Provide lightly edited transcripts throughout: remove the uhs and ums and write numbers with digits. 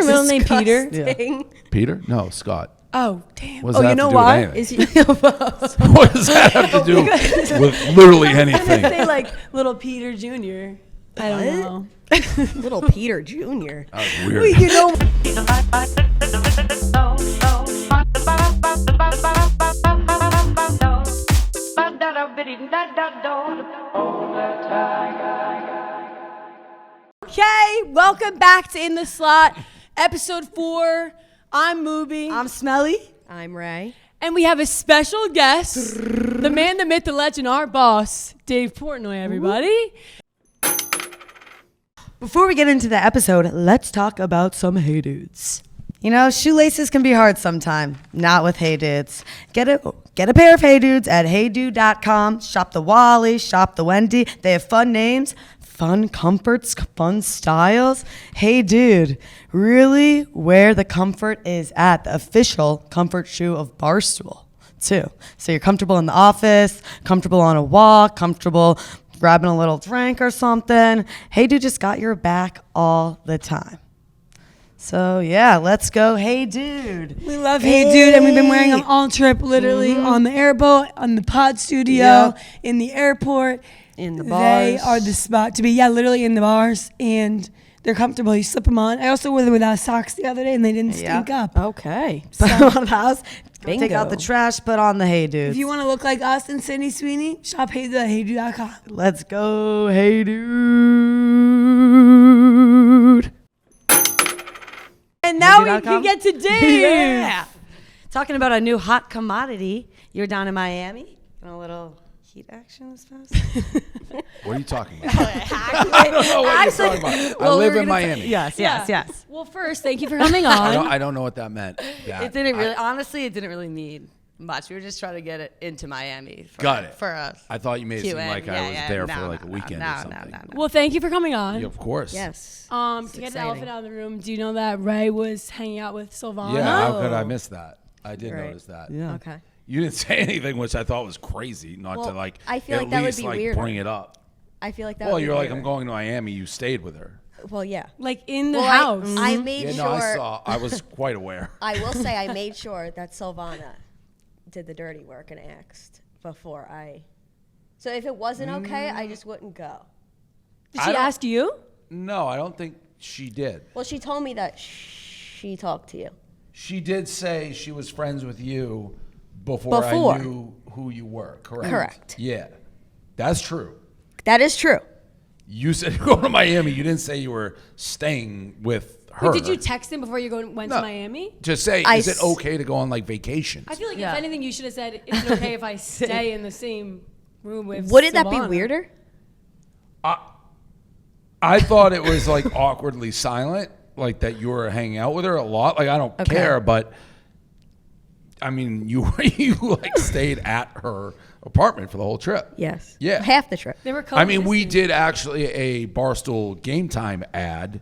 your middle name Peter? Yeah. Peter? No, Scott. Oh, damn. What does that you know have why? to do with anything? What does that have to do with literally anything? Say like little Peter Jr. I don't know. Little Peter Jr. That was weird. Wait, you know. Okay, welcome back to In the Slot, episode 4. I'm Moobie. I'm Smelly. I'm Ray. And we have a special guest, the man, the myth, the legend, our boss, Dave Portnoy, everybody. Before we get into the episode, let's talk about some Hey Dudes. You know, shoelaces can be hard sometime. Not with Hey Dudes. Get a pair of Hey Dudes at heydude.com. Shop the Wally, shop the Wendy. They have fun names, fun comforts, fun styles. Hey Dude, really where the comfort is at. The official comfort shoe of Barstool, too. So you're comfortable in the office, comfortable on a walk, comfortable grabbing a little drink or something. Hey Dude just got your back all the time. So yeah, let's go. Hey Dude. We love Hey Dude, and we've been wearing them all trip, literally on the airboat, on the pod studio, in the airport. In the bars. They are the spot to be. Yeah, literally in the bars, and they're comfortable. You slip them on. I also wore them without socks the other day, and they didn't stink up. Okay. Put them on the house. Bingo. Take out the trash, put on the Hey Dudes. If you want to look like us and Sydney Sweeney, shop HeyDude at heydude.com. Let's go, Hey Dude. And now we HeyDude.com? can get to Dave. Yeah. Talking about a new hot commodity. You're down in Miami. A little heat action this past. What are you talking about? I don't know what you're talking about. I live in Miami. Yes. Well, first, thank you for coming on. I don't know what that meant. It didn't really, honestly, it didn't really need much. We were just trying to get it into Miami. Got it. For us. I thought you made it seem like I was there for like a weekend or something. No. Well, thank you for coming on. Yeah, of course. Yes. To get the elephant out of the room, do you know that Ray was hanging out with Silvana? Yeah, how could I miss that? I did Right. notice that. Yeah. Okay. You didn't say anything, which I thought was crazy, not to like I feel at like that would least be like weirder. bring it up. I feel like that Well, would be you're like, weirder. I'm going to Miami. You stayed with her. Well, yeah. Like in the Well, house. I made Yeah, sure. no, I saw. I was quite aware. I will say I made sure that Silvana did the dirty work and asked before I. So if it wasn't okay, I just wouldn't go. Did she ask you? No, I don't think she did. Well, she told me that she talked to you. She did say she was friends with you before I knew who you were. Correct. Correct. Yeah, that's true. That is true. You said you're going to Miami. You didn't say you were staying with her. Wait, did you text him before you went to Miami? Just say, is it okay to go on like vacations? I feel like if anything, you should have said, is it okay if I stay in the same room with Wouldn't that be Silvana? weirder? I thought it was like awkwardly silent, like that you were hanging out with her a lot. Like I don't care, but I mean, you like stayed at her apartment for the whole trip. Yes. Yeah. Half the trip. They were I mean, we did actually a Barstool Game Time ad.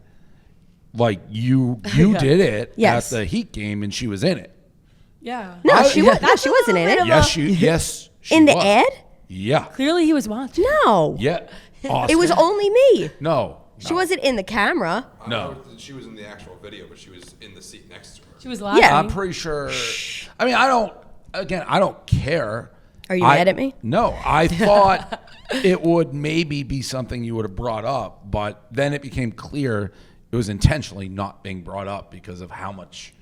Like you did it Yes. at the Heat game, and she was in it. Yeah. No, she wasn't in it. Yes, she In the was. ad? Yeah. Clearly he was watching. No. Yeah. It was only me. No. She wasn't in the camera. No. I don't know if she was in the actual video, but she was in the seat next to her. She was laughing. Yeah. I'm pretty sure. I mean, I don't care. Are you mad at me? No, I thought it would maybe be something you would have brought up, but then it became clear it was intentionally not being brought up because of how much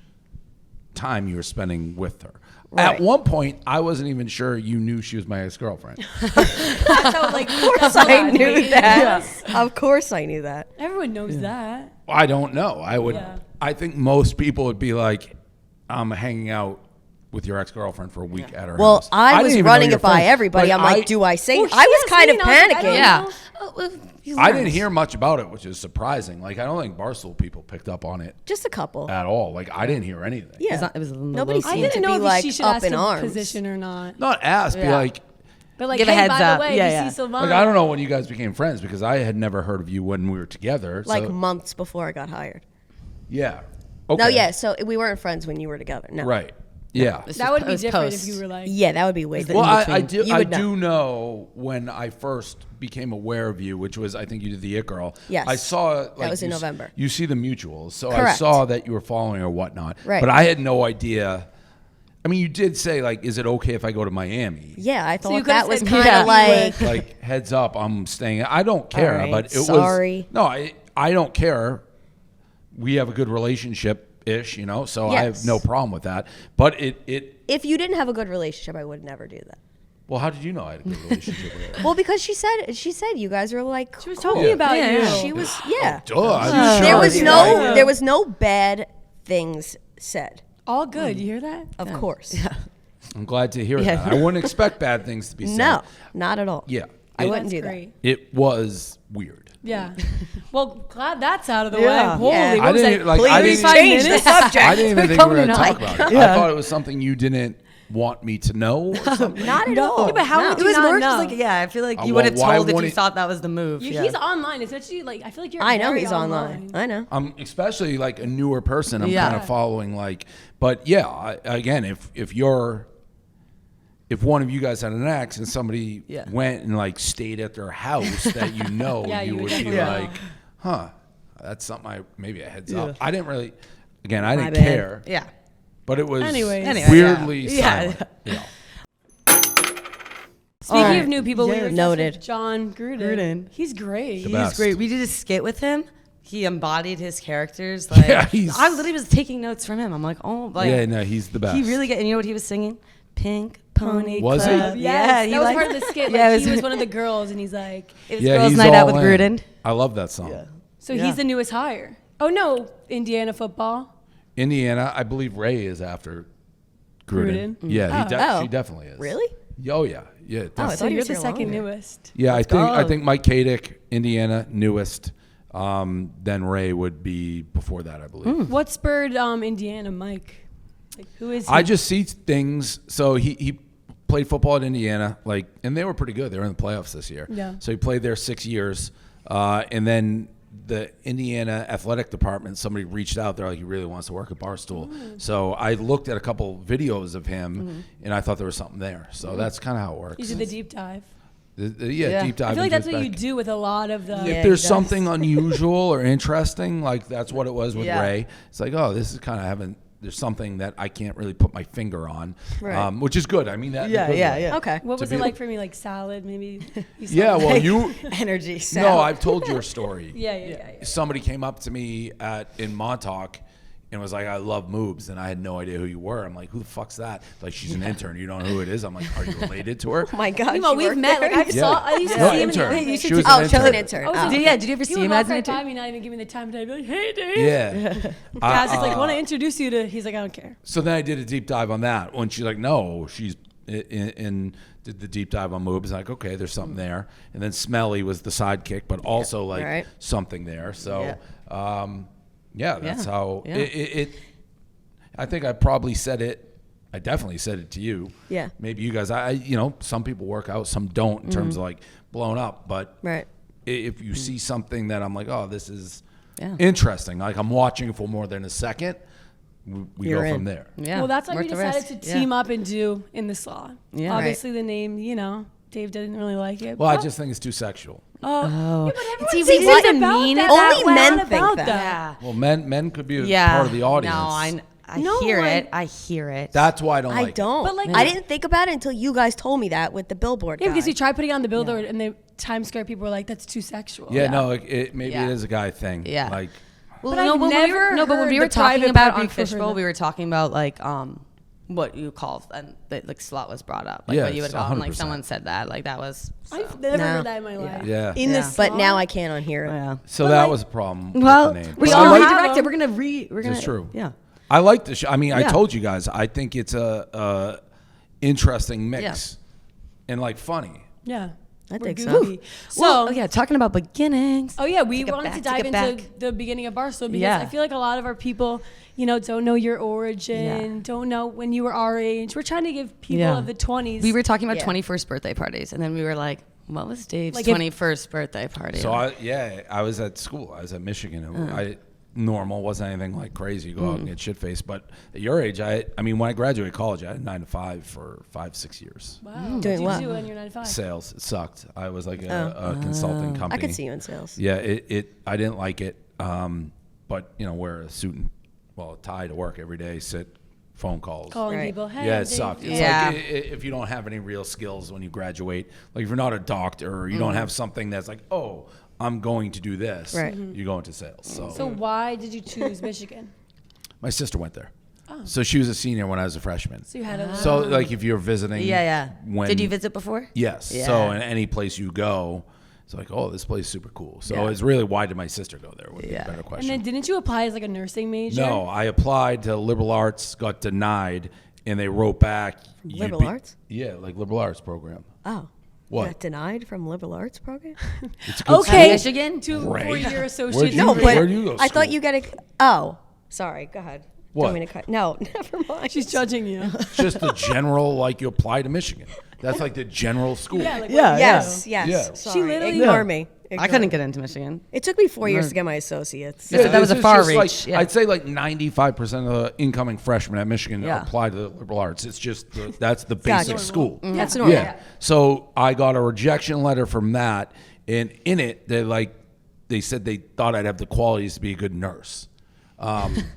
time you were spending with her. Right. At one point, I wasn't even sure you knew she was my ex-girlfriend. That's how, like, Of course I knew that. Of course I knew that. Everyone knows that. I don't know. I would. Yeah. I think most people would be like, I'm hanging out with your ex-girlfriend for a week at her Well, house. I was didn't even know running your it by friend. everybody. I'm like, do I say? Well, I was she kind of asked me, and I was like, I panicking. don't know. I didn't hear much about it, which is surprising. Like, I don't think Barstool people picked up on it Just a couple. at all. Like, I didn't hear anything. Yeah. It was Nobody I seemed didn't to know be if like she should up ask in a arms. position or not. Not ask, be Yeah. like, But like, Give a hey, heads by up. the way, Yeah, you see Silvana. I don't know when you guys became friends because I had never heard of you when we were together. Like so, months before I got hired. yeah. Okay. No, yeah. So we weren't friends when you were together. No. Right. Yeah. That would be Post. different if you were like, Yeah, that would be way Well, different. I do. You I would know. do know when I first became aware of you, which was I think you did the It Girl. Yes. I saw like, was in you November. You see the mutuals, so I Correct. saw that you were following or whatnot. Right. But I had no idea. I mean, you did say like, "Is it okay if I go to Miami?" Yeah, I you thought could've that was said kind yeah. of like. Like heads up, I'm staying. I don't care, All right, but it sorry. was no. I don't care. We have a good relationship ish, you know, so I have Yes. no problem with that. But it. If you didn't have a good relationship, I would never do that. Well, how did you know I had a good relationship with her? Well, because she said you guys were like. she was talking about Yeah, you. yeah. She was yeah. Duh. I'm There sure. was no there was no bad things said. All good. You hear that? Of course. I'm glad to hear Yeah. that. I wouldn't expect bad things to be said. No, not at all. Yeah. I It- wouldn't do that. Great. It was weird. Yeah. Well, glad that's out of the Yeah. way. Holy, Yeah. what I was didn't that? like. I Please didn't, change the subject. I didn't even think we were going to talk about it. Yeah. I thought it was something you didn't want me to know. Or something. Not at all. Yeah, but how No. would It you was not more know? just like, yeah, I feel like you Well, would have why told if you wouldn't- thought that was the move. You, Yeah. He's online. Especially like I feel like you're. I know very he's online. I know. I'm especially like a newer person. I'm Yeah. kind of following like, but yeah, again, if one of you guys had an ex and somebody Yeah. went and like stayed at their house that you know, Yeah, you you would would be definitely like, huh, that's something maybe a heads Yeah. up. I didn't really, again, I didn't bad. care, Yeah. but it was Anyways. weirdly Yeah. silent. Yeah. Speaking Alright. of new people, we Yeah. were friends Noted. with John Gruden. Gruden. He's great. The He's best. great. We did a skit with him. He embodied his characters. Like, Yeah, he's- I literally was taking notes from him. I'm like, oh, like, Yeah, no, he's the best. he really and you know what he was singing? Pink Pony Was he? Club. Yes, Yeah, he that was liked- part of the skit. Like, Yeah, he was one of the girls, and he's like, It was yeah, girls' he's night out all with in. Gruden. I love that song. Yeah. so Yeah. he's the newest hire. Oh no, Indiana football. Indiana, I believe Ray is after Gruden. Gruden? Yeah, Oh. she definitely is. You're Oh yeah, yeah. I So thought he you're was the here second longer. newest. Yeah, I go. think Mike Kadick, Indiana, newest. Then Ray would be before that, I believe. What spurred Indiana, Mike? Like, who is he? I just see things. So he played football at Indiana, like, and they were pretty good. They were in the playoffs this year. Yeah. So he played there 6 years, and then the Indiana athletic department, somebody reached out. They're like, he really wants to work at Barstool. So I looked at a couple videos of him, and I thought there was something there. So that's kind of how it works. you did the deep dive. Yeah. Deep dive. I feel like into that's his what you back. do with a lot of the. Yeah. If he there's does. something unusual or interesting, like that's what it was with Yeah. Ray. It's like, oh, this is kind of having. There's something that I can't really put my finger on, Right. which is good. I mean that. in a Yeah, good yeah, way. yeah. Okay. What To was be- it like for me? Like salad, maybe. You saw Yeah, that? well, you. Energy. No, I've told your story. Yeah. Somebody came up to me in Montauk and was like, I love Moobs, and I had no idea who you were. I'm like, who the fuck's that? Like, she's an intern. You don't know who it is? I'm like, are you related to her? Oh my God. Meanwhile, she we've worked met. there? Like I used to No, see him. intern. In the, She was Oh, an she was an intern. intern. Oh, Oh. Yeah, did you ever he see would him walk as an right by intern? me, not even give me the time to be like, "Hey, Dave." Yeah. Cass is like, "Want to introduce you to?" He's like, "I don't care." So then I did a deep dive on that. When she's like, no, she's in did the deep dive on Moobs. Like, okay, there's something there. And then Smelly was the sidekick, but also like right. something there. So, that's Yeah. how Yeah. it. I think I probably said it. I definitely said it to you. Yeah. Maybe you guys. Some people work out, some don't in terms of like blown up. But Right. if you see something that I'm like, oh, this is Yeah. interesting. Like I'm watching for more than a second. We You're go in. from there. Yeah. Well, that's why we worth the decided risk. to team up and do In the Slaw. Yeah. Obviously, the name, Dave didn't really like it. Well, I just think it's too sexual. Yeah, but everyone See, says we didn't about mean it that. that Only way. men Not think about that. Yeah. Well, men could be a Yeah. part of the audience. No, I No, hear like- it. I hear it. That's why I don't I like it. don't. But, like- I didn't think about it until you guys told me that with the billboard. Yeah, because guy. you tried putting it on the billboard and the Times Square people were like, "That's too sexual." Yeah, no, maybe Yeah. it is a guy thing. Yeah. Like, Well, But I've when never when heard we were the talking private about part on before Fishbowl, that. we were talking about like what you call and like slot was brought up. Like Yeah, what you would it's call and, like 100%. someone said that. Like that was I've never No. heard that in my life. Yeah. In Yeah. the But Slaw? now I can't unhear it. yeah. so But, that like- was a problem Well, with the name. we But all I like, have redirect it. them. We're gonna It's true. Yeah. I like the show. I mean, I Yeah. told you guys, I think it's a interesting mix and like funny. Yeah. I We're think so. goofy. So, Well, yeah, talking about beginnings. oh yeah, we Take it wanted back, to take dive it into back. the beginning of Barstool because Yeah. I feel like a lot of our people, don't know your origin, Yeah. don't know when you were our age. We're trying to give people Yeah. of the 20s. We were talking about Yeah. 21st birthday parties, and then we were like, "What was Dave's Like if- 21st birthday party?" So I was at school. I was at Michigan. And normal. Wasn't anything like crazy. You go out and get shit faced. But at your age, I mean, when I graduated college, I had 9 to 5 for 5-6 years. Wow. Doing what did what? you do when you're 9 to 5? Sales. It sucked. I was like a consulting company. I could see you in sales. Yeah, I didn't like it. But wear a suit and a tie to work every day. Sit, phone calls. Calling Right. people. Hey, Yeah, I'm it Dave. sucked. It's Yeah. like if you don't have any real skills when you graduate, like if you're not a doctor or you don't have something that's like, oh, I'm going to do this, Right. you go into sales. So why did you choose Michigan? My sister went there. So she was a senior when I was a freshman. So you had a So like if you're visiting. Yeah. When, Did you visit before? Yes. Yeah. So in any place you go, it's like, oh, this place is super cool. So Yeah. it's really, why did my sister go there would be a Yeah. better And question. then didn't you apply as like a nursing major? No, I applied to liberal arts, got denied, and they wrote back. you'd Liberal arts? Yeah, like liberal arts program. Oh. What? You got denied from liberal arts program? It's a good Okay. school. Michigan? 2 Great. 4-year Where'd associate. you No, go? but Where'd you go to I thought school? you got to. Oh, sorry. Go ahead. What? Don't mean to cut. No, never mind. She's judging you. It's just the general, like you apply to Michigan. That's like the general school. Yeah, like, Yeah, what Yes, do? yes. Yeah. Sorry. She literally- Ignore Yeah. me. I couldn't get into Michigan. It took me 4 years to get my associates. Yeah. That was this a is far just reach, Like, yeah. I'd say like 95% of the incoming freshmen at Michigan Yeah. apply to the liberal arts. It's just that's the basic Gotcha. school. That's normal. Yeah. So I got a rejection letter from that, and in it they said they thought I'd have the qualities to be a good nurse.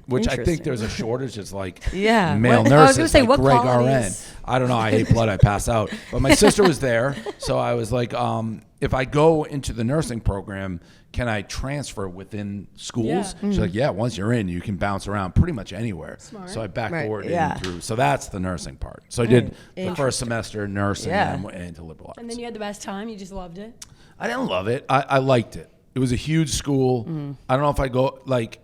Which I think Interesting. there's a shortage. It's like Yeah. male What- I was nurses gonna say, like what Greg qualities? RN. I don't know. I hate blood. I pass out. But my sister was there, so I was like, if I go into the nursing program, can I transfer within schools? Yeah. She's like, yeah. Once you're in, you can bounce around pretty much anywhere. Smart. So I backdoored Yeah. in through. So that's the nursing part. So I did the Interesting. first semester nursing Yeah. and then went into liberal arts. And then you had the best time. You just loved it. I didn't love it. I liked it. It was a huge school. I don't know if I go like.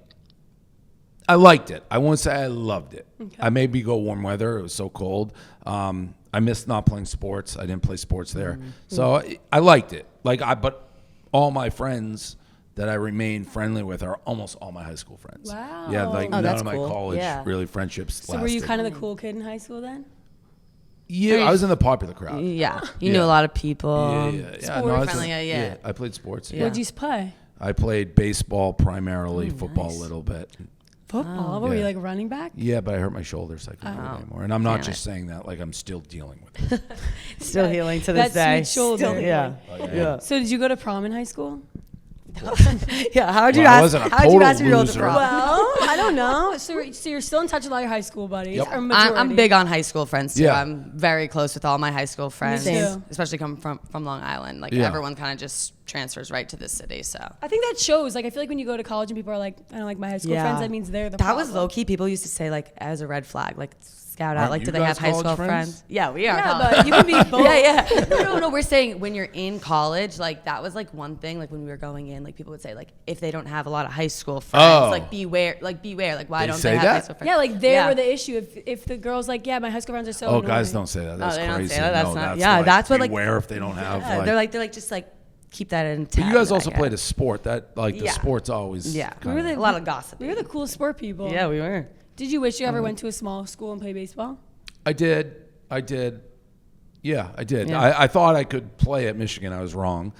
I liked it. I won't say I loved it. I maybe go warm weather. It was so cold. I missed not playing sports. I didn't play sports there, so I liked it. But all my friends that I remain friendly with are almost all my high school friends. Wow. Yeah, like Oh, none that's of my cool. college Yeah. really friendships. So were you lasted. kind of the cool kid in high school then? Yeah, I was in the popular crowd. Yeah. You Yeah. knew a lot of people. Yeah. Sport No, I was friendly, yeah. I played sports. Yeah. What'd you play? I played baseball primarily, football a little bit. Football. What were you Yeah. like running back? Yeah, but I hurt my shoulder, so I couldn't do it anymore. And I'm not just saying that; like I'm still dealing with it. Still healing to this That day. sweet shoulder. Still- yeah. Yeah. So did you go to prom in high school? Yeah. How'd you Well, I ask? wasn't a How'd you total ask your older loser. prom? Well, I don't know. So you're still in touch with all your high school buddies? Yep. Or majority? I'm big on high school friends too. Yeah. I'm very close with all my high school friends, too. especially coming from Long Island. Like Yeah. everyone kind of just transfers right to this city. So I think that shows. Like, I feel like when you go to college and people are like, I don't like my high school Yeah. friends, that means they're the that problem. was low key. People used to say like as a red flag, like scout out. Aren't Like, you do they guys have high college school friends? friends? Yeah, we are. Yeah, college. but you can be both. Yeah. No. We're saying when you're in college, like that was like one thing. Like when we were going in, like people would say like if they don't have a lot of high school friends, Oh. like beware. Like why They don't say they have that? high school friends? Yeah, like they Yeah. were the issue. If the girl's like, yeah, my high school friends are so Oh, annoying. guys don't say that. That's they don't crazy. say that. That's No, not- that's yeah, like, that's what, like- beware if they don't have. Yeah, like, they're like just like keep that in. but you guys also played a sport that like the Yeah. sports always. Yeah, kinda- a lot of gossip. We were the cool sport people. Yeah, we were. Did you wish you ever went to a small school and played baseball? I did. Yeah, I did. Yeah. I thought I could play at Michigan. I was wrong.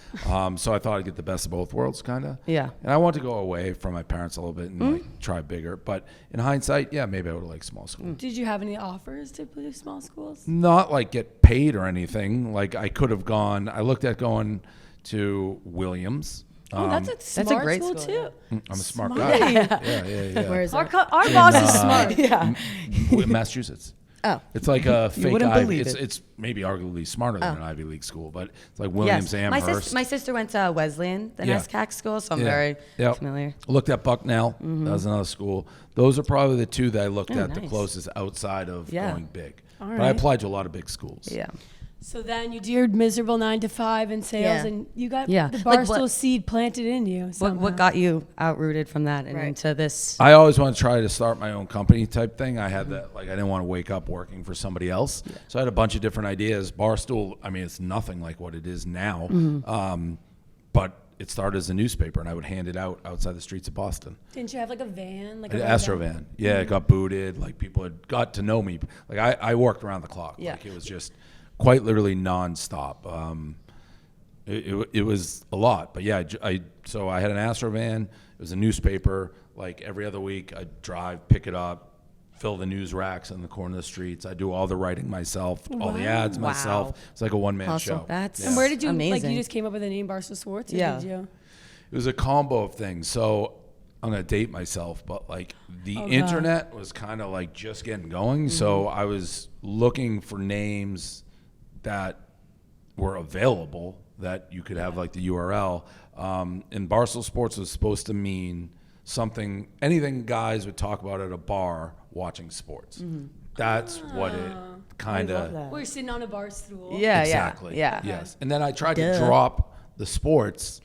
So I thought I'd get the best of both worlds, kind of. Yeah. And I wanted to go away from my parents a little bit and like try bigger. But in hindsight, yeah, maybe I would have liked small school. Did you have any offers to play small schools? Not like get paid or anything. Like I could have gone. I looked at going to Williams. Oh, that's a smart great school, school, too. I'm a smart Smart. guy. Yeah. Where is Our, that? our boss is smart. Yeah. Massachusetts. Oh. It's like a fake wouldn't Ivy. believe it. It's maybe arguably smarter than an Ivy League school, but it's like Williams Amherst. My sister went to Wesleyan, the Yeah. NESCAC school, so I'm Yeah. very Yep. familiar. Looked at Bucknell. That was another school. Those are probably the two that I looked at the nice. closest outside of Yeah. going big. All But I right. applied to a lot of big schools. Yeah. So then you did your miserable 9 to 5 in sales, Yeah. and you got Yeah. the Like Barstool what- seed planted in you. somehow. What got you outrooted from that and Right. into this? I always want to try to start my own company type thing. I had that, like, I didn't want to wake up working for somebody else. So I had a bunch of different ideas. Barstool, I mean, it's nothing like what it is now. But it started as a newspaper, and I would hand it out outside the streets of Boston. Didn't you have like a van? Like An a Astro van. Yeah, it got booted. Like, people had got to know me. Like, I worked around the clock. Yeah. Like, it was just quite literally nonstop. It was a lot. But yeah, so I had an Astro van. It was a newspaper. Like every other week, I drive, pick it up, fill the news racks in the corner of the streets. I do all the writing myself, all the ads myself. It's like a one-man show. That's And where did you, like, amazing. you just came up with the name Barstool Sports? Or Yeah. Did you? It was a combo of things. So I'm going to date myself, but like the God. internet was kind of like just getting going. So I was looking for names that were available that you could have like the URL. And Barstool Sports was supposed to mean something, anything guys would talk about at a bar watching sports. That's what it kind of. We're sitting on a bar stool. Yeah, Exactly. yeah. Yes. And then I tried to drop the sports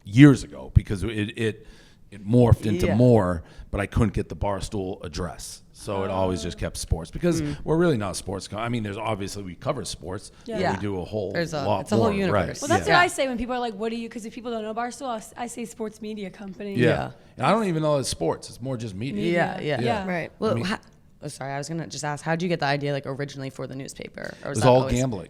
years ago because it morphed into more, but I couldn't get the Barstool address. So it always just kept sports because we're really not a sports. I mean, there's obviously we cover sports. Yeah. We do a whole There's a- lot it's a whole more, universe. Right. Well, that's yeah. what I say when people are like, what do you, because if people don't know Barstool, I say sports media company. Yeah. And I don't even know it's sports. It's more just media. Yeah. Right. Well, sorry, I was gonna just ask, how did you get the idea like originally for the newspaper? Or It was that all always- gambling.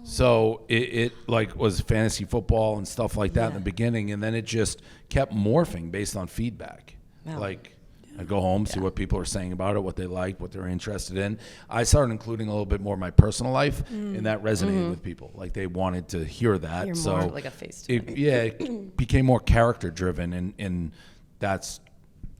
So it like was fantasy football and stuff like that in the beginning, and then it just kept morphing based on feedback. Wow. Like I go home, see what people are saying about it, what they like, what they're interested in. I started including a little bit more of my personal life, and that resonated with people. Like they wanted to hear that. You're so more like a face to it. it became more character driven, and that's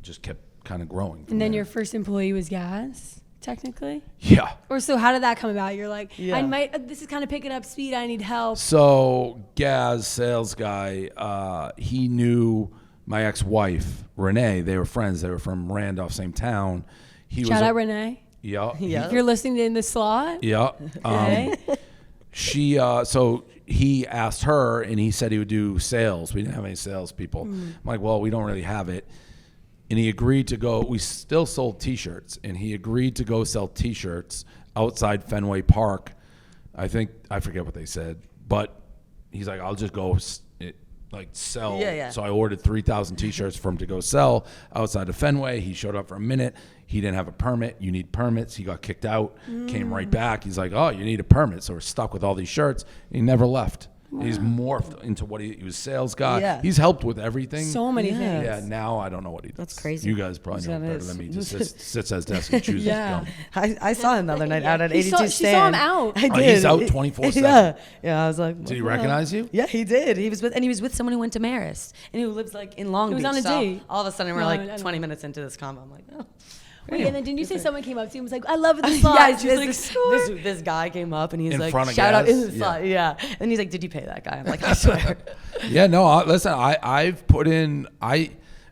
just kept kind of growing. from And then there. your first employee was Gaz, technically? Yeah. Or so how did that come about? You're like, Yeah. this is kind of picking up speed. I need help. So Gaz, sales guy, he knew my ex-wife Renee. They were friends. They were from Randolph, same town. He Shout was out Renee. Yeah. If you're listening in the slot. Yeah. Okay. She. So he asked her, and he said he would do sales. We didn't have any salespeople. I'm like, well, we don't really have it. And he agreed to go. We still sold T-shirts, and he agreed to go sell T-shirts outside Fenway Park. I forget what they said, but he's like, I'll just go sell. Yeah. So I ordered 3,000 T-shirts for him to go sell outside of Fenway. He showed up for a minute. He didn't have a permit. You need permits. He got kicked out. Came right back. He's like, oh, you need a permit. So we're stuck with all these shirts. He never left. Wow. He's morphed into what he was, sales guy. Yeah. He's helped with everything. So many things. Yeah, now I don't know what he does. That's crazy. You guys probably know That better is. than me. Just sits at his desk and chews Yeah. his gum. I saw him the other night out at She 82 saw- stand. she saw him out. I Oh, did. he's out 24/7. Yeah, I was like, Did he "Wow." recognize you? Yeah, he did. He was with someone who went to Marist and who lives like in Long He was Beach. on a So date. all of a sudden, we're No, I like don't 20 know. minutes into this combo. I'm like, oh. Wait, and then didn't you say someone came up to you and was like, I love it, the slot? Yeah, She was like, this guy came up and he's In like, front of shout out Gaz? in the slot. Yeah. And he's like, did you pay that guy? I'm like, I swear. Yeah, no, listen, I've put in,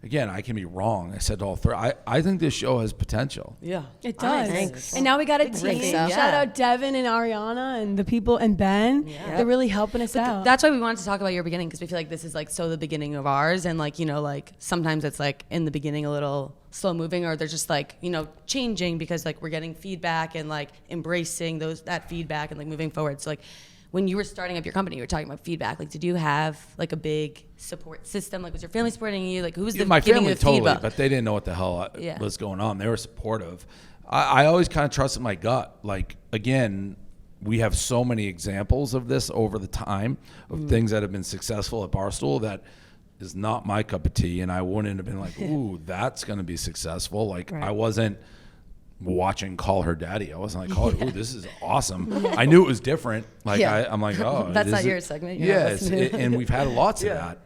again, I can be wrong. I said all three. I think this show has potential. Yeah. It does. Thanks. And now we got a think team. so. Shout Yeah. out Devin and Ariana and the people and Ben. Yeah. They're really helping us out. That's why we wanted to talk about your beginning, because we feel like this is like so the beginning of ours, and like, you know, like sometimes it's like in the beginning a little slow moving, or they're just like, you know, changing because like we're getting feedback and like embracing that feedback and like moving forward. So like when you were starting up your company, you were talking about feedback. Like, did you have like a big support system? Like, was your family supporting you? Like, who was the My giving family you the totally, feedback? but they didn't know what the hell Yeah. was going on. They were supportive. I always kind of trusted my gut. Like, again, we have so many examples of this over the time of things that have been successful at Barstool that is not my cup of tea, and I wouldn't have been like, ooh, that's going to be successful. Like, I wasn't watching Call Her Daddy. I wasn't like, oh, ooh, this is awesome. I knew it was different. Like, Yeah. I'm like, oh. That's is not it? your segment. You're not Yeah, listening. and we've had lots of that.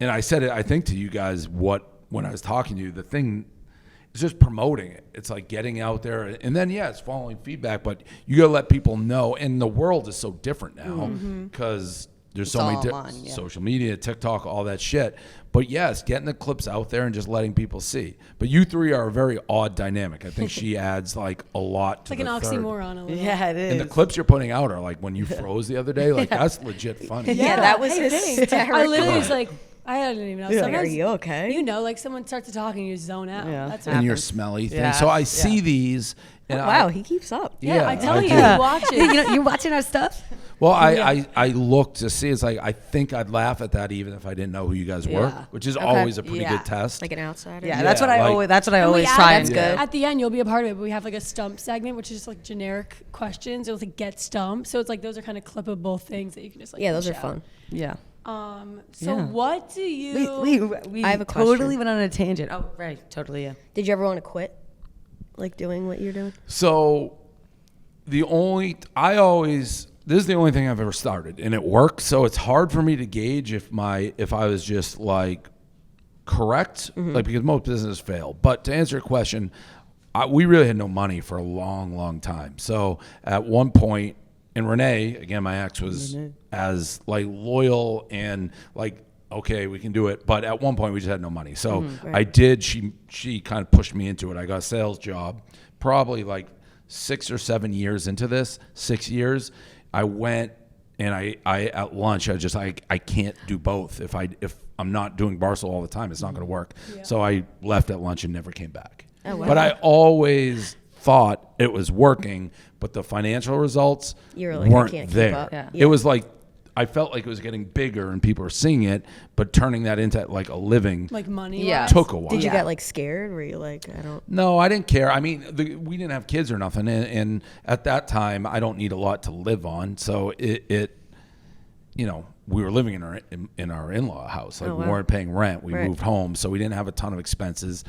And I said it, I think, to you guys when I was talking to you, the thing is just promoting it. It's like getting out there, and then it's following feedback, but you got to let people know. And the world is so different now because there's so It's many all online, yeah. social media, TikTok, all that shit. But yes, getting the clips out there and just letting people see. But you three are a very odd dynamic. I think she adds like a lot to it's like an the third. oxymoron a little. Yeah, it is. And the clips you're putting out are like when you froze the other day, like that's legit funny. Yeah, that was Hey, thanks. hysterical. I literally was like, I didn't even know. Yeah. Sometimes, Are you okay? You know, like someone starts to talk and you zone out. Yeah. That's what And your happens. smelly thing. Yeah, So I yeah. see these. And Wow, he keeps up. Yeah, I tell you, do. watch it. You know, you're watching our stuff? Well, I look to see. It's like I think I'd laugh at that even if I didn't know who you guys were, Yeah. which is always a pretty Yeah. good test. Like an outsider. Yeah, Yeah, that's what I like- always. That's what I And we always add- try that's and good. do. At the end, you'll be a part of it. But we have like a stump segment, which is just like generic questions. It'll like get stumped. So it's like those are kind of clippable things that you can just like. Yeah, those are push out. fun. Yeah. So Yeah. what do you? We I have a totally question. went on a tangent. Oh, right. Totally, yeah. Did you ever want to quit, like doing what you're doing? So this is the only thing I've ever started, and it worked. So it's hard for me to gauge if I was just like correct, like because most businesses fail. But to answer your question, we really had no money for a long, long time. So at one point, and Renee, again, my ex was as like loyal and like, okay, we can do it. But at one point we just had no money. So I did, she kind of pushed me into it. I got a sales job probably like 6 or 7 years into this, 6 years. I went and I at lunch, I can't do both. If I'm not doing Barstool all the time, it's not going to work. Yeah. So I left at lunch and never came back. Oh, wow. But I always thought it was working, but the financial results weren't there. Yeah. It was like, I felt like it was getting bigger and people were seeing it, but turning that into like a living, like money, took a while. Did you get like scared? Were you like, I don't? No, I didn't care. I mean, we didn't have kids or nothing, and at that time, I don't need a lot to live on. So it we were living in our in-law house. Like we weren't paying rent. We moved home, so we didn't have a ton of expenses.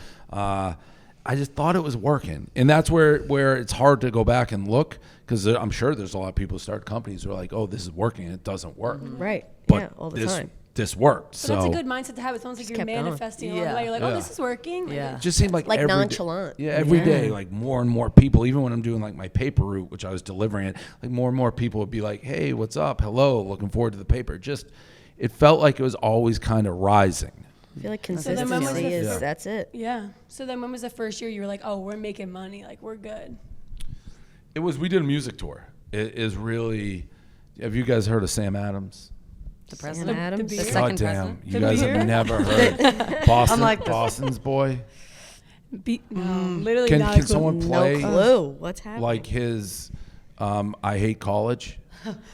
I just thought it was working, and that's where it's hard to go back and look, because I'm sure there's a lot of people who start companies who are like, oh, this is working, and it doesn't work. Right. But yeah, all the time. This worked. But so that's a good mindset to have. It sounds like you're manifesting along the way. You're like, oh, this is working. Yeah. It just seemed like every nonchalant. day, every day, like more and more people, even when I'm doing like my paper route, which I was delivering it, like more and more people would be like, hey, what's up? Hello, looking forward to the paper. It felt like it was always kind of rising. I feel like consistency is that's it. Yeah. So then when was the first year you were like, oh, we're making money, like we're good? We did a music tour. It is really, have you guys heard of Sam Adams? The president? Adams? The second damn, president? you guys have never heard Boston's Boy? Literally Can not someone play No clue. What's happening? like his I Hate College?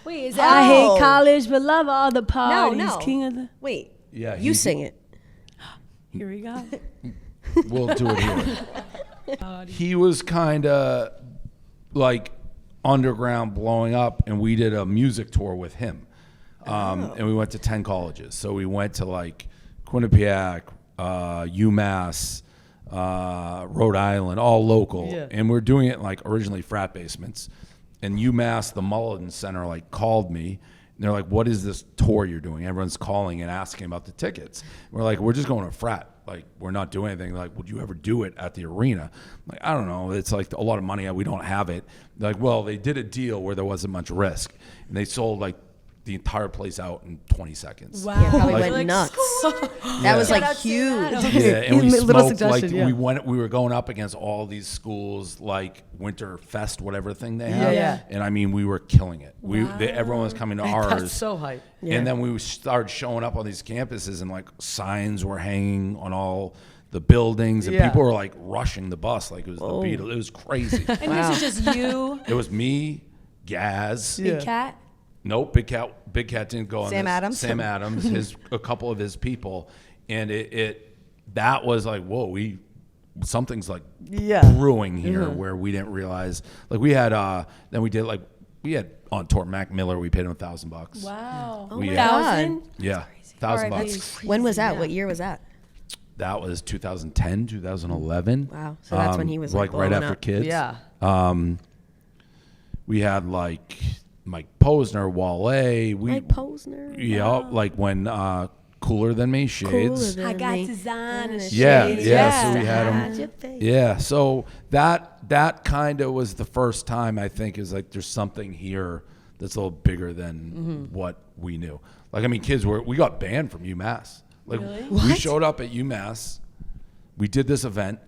Wait, is that I hate college but love all the parties? No. King of the... Wait. Yeah. You sing it. Here we go. We'll do it here. He was kind of like underground, blowing up, and we did a music tour with him. And we went to 10 colleges. So we went to like Quinnipiac, UMass, Rhode Island, all local. Yeah. And we're doing it in like originally frat basements. And UMass, the Mulligan Center, like called me. And they're like, what is this tour you're doing? Everyone's calling and asking about the tickets. And we're like, we're just going to a frat. Like, we're not doing anything. Like, would you ever do it at the arena? I'm like, I don't know. It's like a lot of money. We don't have it. They're like, well, they did a deal where there wasn't much risk. And they sold like the entire place out in 20 seconds. Wow. Yeah, probably went nuts. That was like huge. Yeah, and we smoked like yeah. we were going up against all these schools like Winter Fest, whatever thing they have. Yeah. And I mean, we were killing it. Everyone was coming to ours. That's so hype. Yeah. And then we started showing up on these campuses, and like signs were hanging on all the buildings, and people were like rushing the bus like it was the Beatles. It was crazy. And this is just you. It was me, Gaz. Big Cat. Nope, Big Cat didn't go on Sam this. Adams? Sam Adams, a couple of his people, and that was like, whoa, something's like brewing here where we didn't realize. Like we had we had on tour Mac Miller. We paid him $1,000. Wow, $1,000? Yeah, $1,000. When was that? What year was that? That was 2010, 2011. Wow, so that's when he was like right after up. Kids. Yeah. We had like Mike Posner, Wale. Mike Posner. Yeah, wow. Like when Cooler Than Me, Shades. I got design and Yeah. So we had him. Yeah. So that kind of was the first time I think is like there's something here that's a little bigger than what we knew. Like I mean, we got banned from UMass. Like we showed up at UMass, we did this event.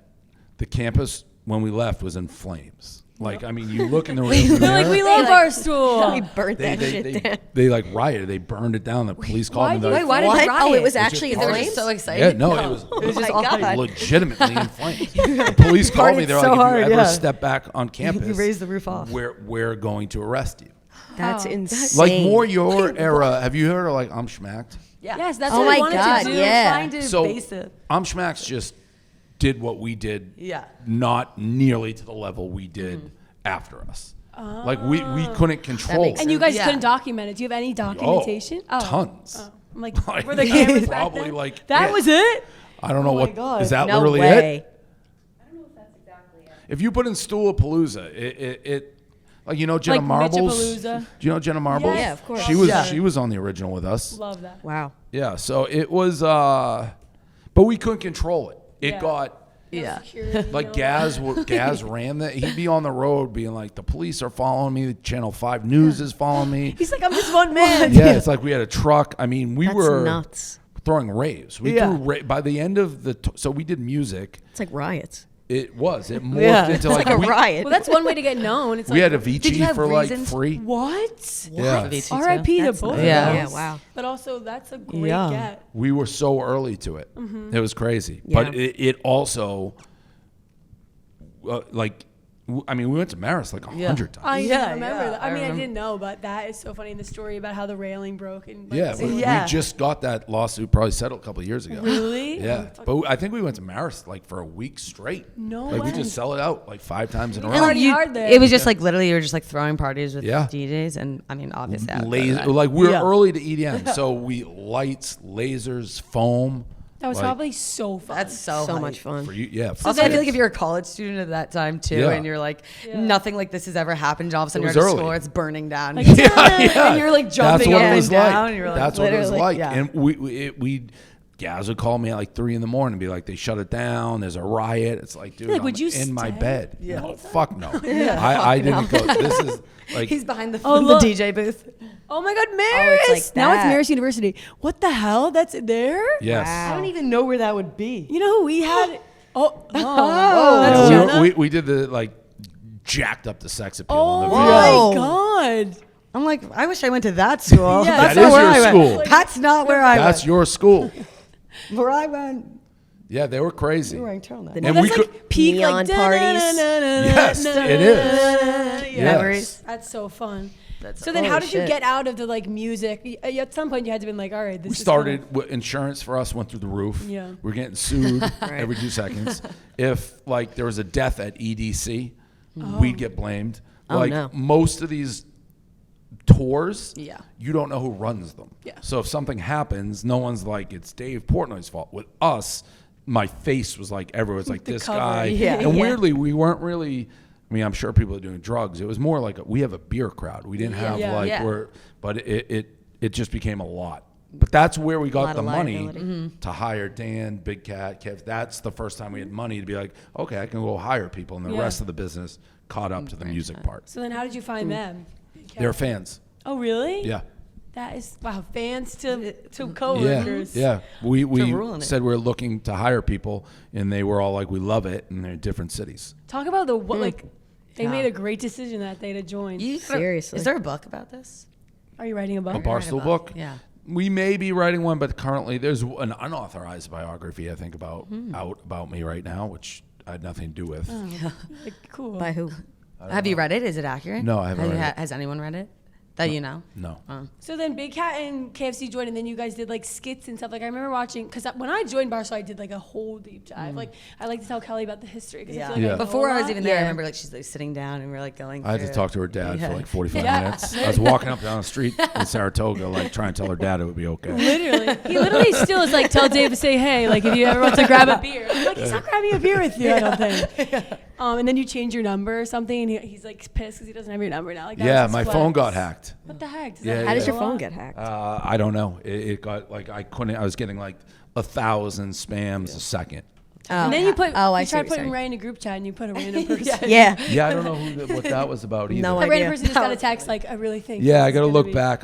The campus when we left was in flames. Like, I mean, you look in the rearview mirror. Like, we love Barstool. We burnt that shit down. They like rioted. They burned it down. The police called me. Why did you riot? Oh, it was actually in They were flames? just so excited. Yeah, no, it was just all God. legitimately in flames. The police called me. They're so like, hard, if you ever yeah. step back on campus, You raise the roof off. We're going to arrest you. That's insane. Like more your era. Have you heard of like I'm Schmacked? Yeah. Yes, that's Oh what I my wanted God, to do. yeah. Trying to So base it. I'm Schmacked just did what we did. Yeah. Not nearly to the level we did after us. Like we couldn't control makes it. And you guys Yeah. couldn't document it. Do you have any documentation? Tons. I'm like, were the cameras back Probably then? like That yeah. was it? I don't know what God. is that No literally way. it. If you put in Stoolapalooza, it like Jenna Like Marbles. Mitchapalooza? Do you know Jenna Marbles? Yes. Yeah, of course. She was on the original with us. Love that. Wow. Yeah, so it was but we couldn't control it. It Yeah. got Yeah. Security, like Gaz ran that. He'd be on the road being like, the police are following me, Channel 5 News is following me. He's like, I'm just one man. Yeah, it's like we had a truck. I mean, we That's were nuts. throwing raves. We Yeah. threw by the end of so we did music. It's like riots. It morphed Yeah. into It's like a we, riot. Well, that's one way to get known. It's we like, had Did you Avicii have for like reasons? free. what? Yeah. R.I.P. to That's both nuts. of Yeah. those. Yeah, wow. But also, that's a great Yeah. get. We were so early to it. It was crazy. Yeah. But it also I mean, we went to Maris like 100 times. I Yeah, remember yeah, that. I mean, I remember. didn't know, but that is so funny in the story about how the railing broke. And like, Yeah, we Yeah. just got that lawsuit probably settled a couple of years ago. Really? Yeah, but I think we went to Maris like for a week straight. No Like we way. just sell it out like 5 times in a And row. party hard there. It was just like literally you were just like throwing parties with Yeah. DJs, and I mean obviously I would go to Laser, that. like we were Yeah. early to EDM, so we lights, lasers, foam. That was like, probably so fun. That's so So hype. much fun. for you. Yeah, for Also, I feel kids. like if you're a college student at that time too, Yeah. and you're like, Yeah. nothing like this has ever happened, and all of a sudden It you're was at a early. school, it's burning down. Like, yeah. And you're like That's jumping what up it was and down. like. And you're like, That's what it was literally, like. yeah. And we Gaz would call me at like 3 a.m. and be like, they shut it down. There's a riot. It's like, dude, Like, I'm would you in my stay? bed. Yeah. No, fuck no. I didn't go. This is like, He's behind the, Oh, the look. DJ booth. Oh my God, Maris! like now it's that. Maris University. What the hell? That's there? yes. I don't even know where that would be. You know who we had? Oh, Oh. that's Yeah, Jenna. we did the like jacked up the sex appeal Oh on the Whoa. video. my God! I'm like, I wish I went to that school. Yeah. That's That not is where your I school. went. That's not where I That's went. your school. Where I went, Yeah, they were crazy. we were wearing turtlenecks. And Well, we that's like could. peak Neon like parties. Yes, it is. Yeah. Yes. That's so fun. That's So then, holy how did you shit. get out of the like music? At some point, you had to been like, all right, this We is started kind with insurance for us went through the roof. Yeah. We're getting sued every 2 seconds. If like there was a death at EDC, we'd get blamed. Oh, Like no. most of these tours, Yeah. you don't know who runs them. Yeah. So if something happens, no one's like it's Dave Portnoy's fault. With us, my face was like everyone's like The this cover. guy. Yeah. And Yeah. weirdly, we weren't really. I mean, I'm sure people are doing drugs. It was more like we have a beer crowd. We didn't have Yeah. like Yeah. but it just became a lot. But that's where we got lot the of money liability. to hire Dan, Big Cat, Kev. That's the first time we had money to be like, okay, I can go hire people, and the Yeah. rest of the business caught up to the music part. So then, how did you find them? They're fans. Oh, really? Yeah. That is wow. Fans to Yeah, coworkers. yeah. We ruling it. said we are looking to hire people, and they were all like, "We love it," and they're in different cities. Talk about the what like. They Yeah. made a great decision that day to join. Seriously. Is there a book about this? Are you writing a book? A Barstool book. Yeah. We may be writing one, but currently there's an unauthorized biography I think about me right now, which I had nothing to do with. Like, cool. By who? Have you read it? Is it accurate? No, I haven't read it. Has anyone read it? That you know? No. So then Big Cat and KFC joined, and then you guys did like skits and stuff. Like I remember watching, because when I joined Barstool, I did like a whole deep dive. Like I like to tell Kelly about the history. Cause I feel like Yeah. I know Before a I was lot. even there, I Yeah. remember like she's like sitting down and we're like going. I had to through talk it. to her dad Yeah. for like 45 Yeah. minutes. I was walking up down the street in Saratoga, like trying to tell her dad it would be okay. Literally, he literally still is like, tell Dave to say hey, like if you ever want to grab a beer. I'm like, he's not grabbing a beer with you, I don't think. And then you change your number or something, and he's like pissed because he doesn't have your number now. Like that Yeah, was his my flex. phone got hacked. What the heck? Does Yeah, that How does happen your a phone lot? get hacked? I don't know. It got like I couldn't. I was getting like 1,000 spams a second. And then you put, Oh, I you see tried what you're putting saying. Ray in a group chat, and you put a random person. Yeah. Yeah, I don't know what that was about either. No A random idea. person just got a text like, I really think. Yeah, I this got to is look gonna be- back.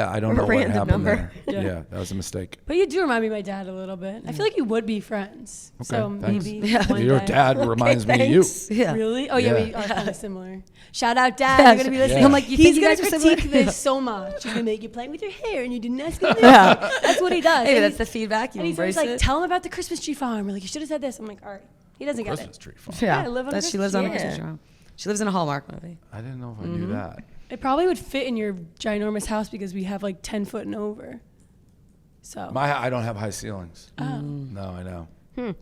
I don't know what random happened number. there. Yeah. Yeah, that was a mistake. But you do remind me of my dad a little bit. I feel like you would be friends. So Okay, thanks. maybe one Your day. dad reminds me of you. Thanks. Yeah. Really? Oh yeah, Yeah. we are kind of similar. Shout out, Dad. Yeah, You're gonna be listening. Yeah. I'm like, you He's think you gonna guys are similar? critique this so much. He's gonna make you play with your hair, and you didn't ask him this. Yeah. That's what he does. Hey, And that's he- the feedback. You and he's always embrace like, it. tell him about the Christmas tree farm. We're like, you should have said this. I'm like, all right. He doesn't get Christmas it. tree farm. Yeah, I live on a that she lives on a Christmas Christmas tree. tree. She lives in a Hallmark movie. I didn't know if I knew that. It probably would fit in your ginormous house because we have like 10 foot and over. So. I don't have high ceilings. No, I know.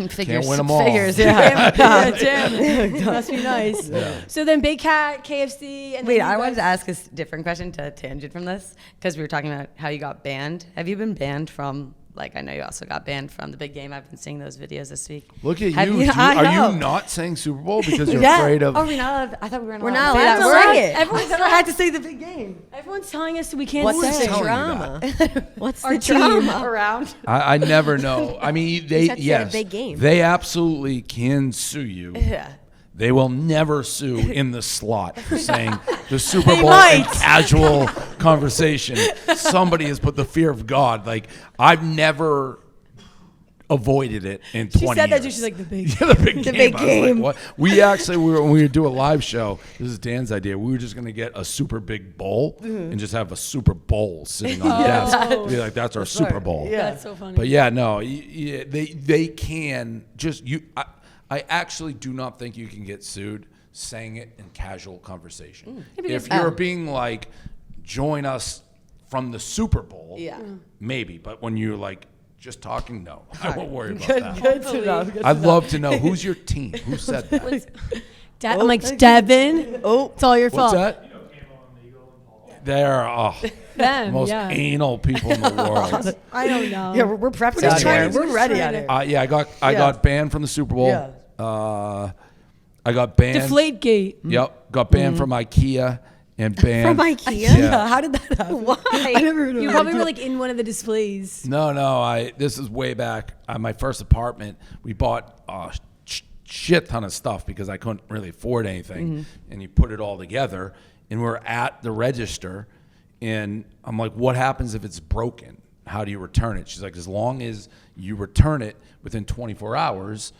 Figures. win 'em all. Figures, yeah. Yeah, damn. Must be nice. So then Big Cat, KFC, and Wait, then I you wanted to guys- ask a different question to tangent from this because we were talking about how you got banned. Have you been banned from? Like, I know you also got banned from the big game. I've been seeing those videos this week. Look at Have you. I Are know. you not saying Super Bowl because you're Yeah. afraid of? Oh, we're not allowed, I thought we weren't We're allowed not to say allowed that to word. say it. Everyone's I had to say the big game. Everyone's telling us we can't What's say. the telling you drama? What's Our the team. drama? Around. I never know. I mean, they said you had a yes, big game. they absolutely can sue you. Yeah. They will never sue in the slot for saying the Super Bowl in might. casual conversation. Somebody has put the fear of God. Like, I've never avoided it in 20 She said that years. too. She's like, the big Yeah, the big game. big I was like, game. what? We actually, when we would do a live show, this is Dan's idea. We were just going to get a super big bowl and just have a Super Bowl sitting on the desk. Be like, that's our Super Bowl. Yeah. That's so funny. But yeah, no, they can just you. I actually do not think you can get sued saying it in casual conversation. If you're being like, join us from the Super Bowl, Yeah. maybe. But when you're like just talking, no, I won't worry about that. Good to know. I'd love to know who's your team. Who said that? I'm like, Devin. Oh. It's all your What's fault. that? They're Them, most yeah. anal people in the world. I don't know. Yeah, we're prepped just out trying here. to- We're ready trying out to- here. Yeah, I got banned from the Super Bowl. Yeah. I got banned. Deflate gate. Yep, got banned from IKEA and banned From IKEA? Yeah. How did that happen? Why? I never heard of You it. probably were like in one of the displays. No. This is way back. My first apartment, we bought a shit ton of stuff because I couldn't really afford anything, and you put it all together. And we're at the register, and I'm like, "What happens if it's broken? How do you return it?" She's like, "As long as you return it within 24 hours,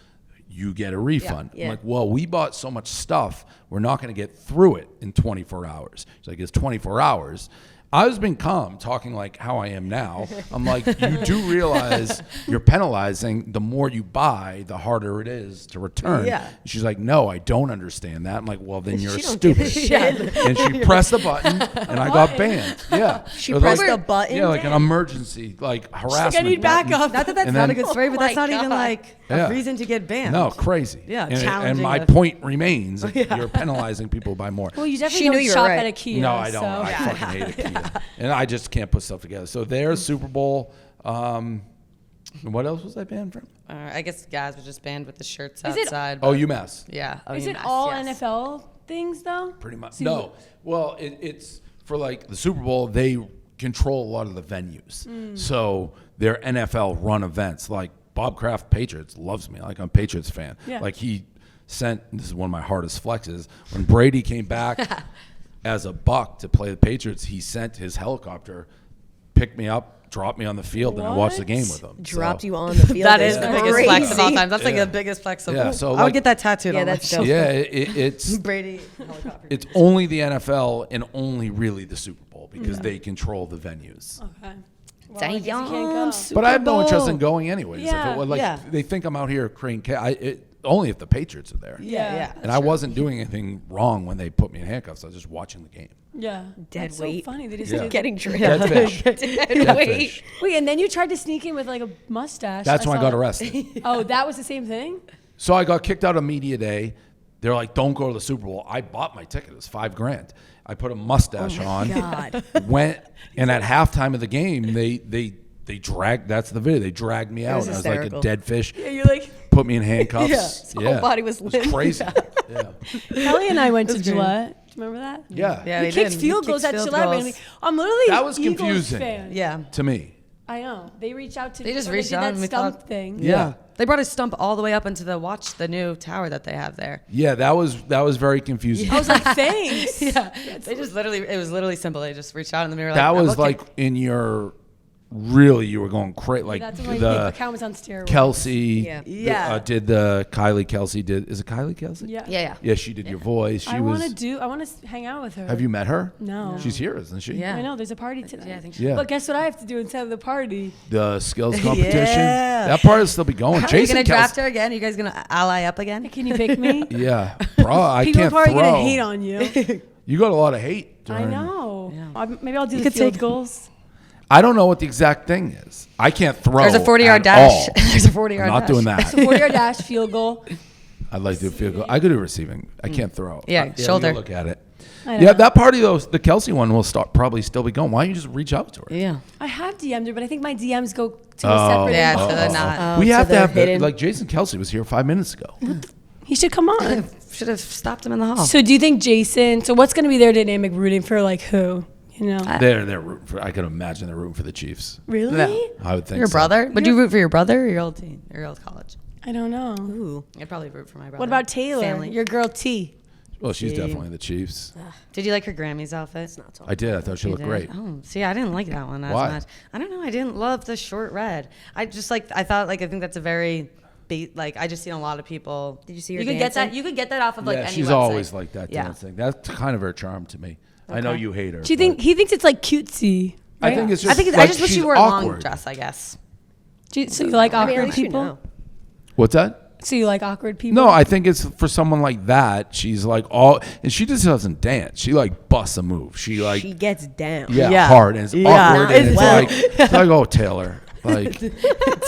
you get a refund." Yeah. I'm like, "Well, we bought so much stuff, we're not going to get through it in 24 hours." She's like, "It's 24 hours." I was being calm, talking like how I am now. I'm like, you do realize you're penalizing the more you buy, the harder it is to return. Yeah. She's like, no, I don't understand that. I'm like, well, then you're She don't give a stupid. shit. And she pressed the button, and I got banned. Yeah. She It was pressed like- the button? Yeah, like an emergency, like harassment. I need button. backup. Not that that's And not a then- good story, but Oh that's my not even God. like Yeah. a reason to get banned. No, crazy. Yeah, and challenging my us. point remains that you're penalizing people by more. Well, you definitely She knew don't you were shop right. at Ikea. No, I don't. So. I fucking hate Ikea. And I just can't put stuff together. So there's Super Bowl. What else was I banned from? I guess guys were just banned with the shirts Is it- outside. Oh, but- UMass. Yeah. Oh, Is it UMass, all yes. NFL things though? Pretty much. So No. Well, it's for like the Super Bowl, they control a lot of the venues. So they're NFL run events. Like Bob Kraft, Patriots, loves me. Like I'm a Patriots fan. Yeah. Like he sent, this is one of my hardest flexes, when Brady came back as a Buck to play the Patriots, he sent his helicopter, picked me up, dropped me on the field, and I watched the What? game with him. Dropped So- you on the field. That is the biggest flex of all crazy. time. That's like Yeah. the biggest flex of Yeah, all. so I would like- get that tattooed Yeah, on that's my dope. Yeah, it's Brady helicopter. it's only the NFL and only really the Super Bowl because they control the venues. Okay. Well, I guess you can't Damn, go. But I have no Bowl. interest in going anyways. Yeah. If it were Yeah. they think I'm out here creating only if the Patriots are there. Yeah. And I wasn't doing anything wrong when they put me in handcuffs. I was just watching the game. Yeah. Dead That's weight. So funny. They just Yeah. did Getting dripped. Dead fish. Dead Dead weight. fish. Wait, and then you tried to sneak in with like a mustache. That's when I saw got that. arrested. Oh, that was the same thing? So I got kicked out of media day. They're like, don't go to the Super Bowl. I bought my ticket. It was $5,000. I put a mustache on. God. Went, and at halftime of the game, they dragged, that's the video. They dragged me out. was I was like a hysterical. dead fish. Yeah, you're like, Put me in handcuffs. Yeah. His whole body was It was limp. crazy. Yeah. Kelly and I went to That's great. Gillette. Do you remember that? Yeah. Yeah, We they kicked did. field We goals kicked at field Gillette. goals. randomly. I'm literally That an was Eagles confusing. fan. Yeah. To me. I know. They reached out to They just when reached did out that and we stump thought- thing. Yeah. They brought a stump all the way up into the new tower that they have there. Yeah, that was very confusing. I was like, thanks. Yeah. They just it was literally simple. They just reached out in the mirror. That like, was I'm looking. like in your, really, you were going crazy. Like That's when the the account was on steroids. Kelsey Yeah. Yeah. did the Kylie Kelsey did. Is it Kylie Kelsey? Yeah. Yeah. Yeah, she did your voice. She I was. want to hang out with her. Have you met her? No. She's here, isn't she? Yeah. I know. There's a party tonight. Yeah, I think Yeah. But guess what I have to do instead of the party? The skills competition. Yeah. That part will still be going. Are you Jason gonna draft Kelsey. her again? Are you guys gonna ally up again? Can you pick me? Yeah, bro, I People are can't probably throw. gonna hate on you. You got a lot of hate. I during- know. Yeah. Maybe I'll do You the could field take- goals. I don't know what the exact thing is. I can't throw. There's a 40-yard at dash. all. There's a 40-yard I'm not dash. doing that. 40-yard dash, field goal. I'd like to do field goal. I could do receiving. I can't throw. Yeah, shoulder. Look at it. I know. Yeah, that party though, the Kelsey one will probably still be going. Why don't you just reach out to her? Yeah. I have DM'd her, but I think my DMs go to a separate. Yeah, inbox. so they're not. We so have to they're have hidden. like Jason Kelsey was here 5 minutes ago. He should come on. Should have stopped him in the hall. So do you think Jason? So what's going to be their dynamic rooting for? Like who? You know. They're rooting for. I can imagine they're rooting for the Chiefs. Really? No. I would think Your so. brother? Would you root for your brother or your old team? Or your old college? I don't know. Ooh. I'd probably root for my brother. What about Taylor? Family. Your girl T. Well, she's See. definitely the Chiefs. Did you like her Grammys outfit? It's not so. I did. I thought she You looked did? great. Oh, see, I didn't like that one as Why? much. I don't know. I didn't love the short red. I just like. I thought like. I think that's a very. Like I just seen a lot of people. Did you see her You could get dancing? that. You could get that off of like Yeah, any she's website. always like that Yeah. dancing. That's kind of her charm to me. I know you hate her. Do you but think he thinks it's like cutesy? I right? think it's just. I think. I like, just wish she's she wore a long awkward. dress. I guess. So you like I mean, awkward at least you people? know. What's that? So you like awkward people? No, I think it's for someone like that. She's like all, and she just doesn't dance. She like busts a move. She like She gets down. Yeah. hard and it's Yeah. awkward and it's Well. it's like oh Taylor, like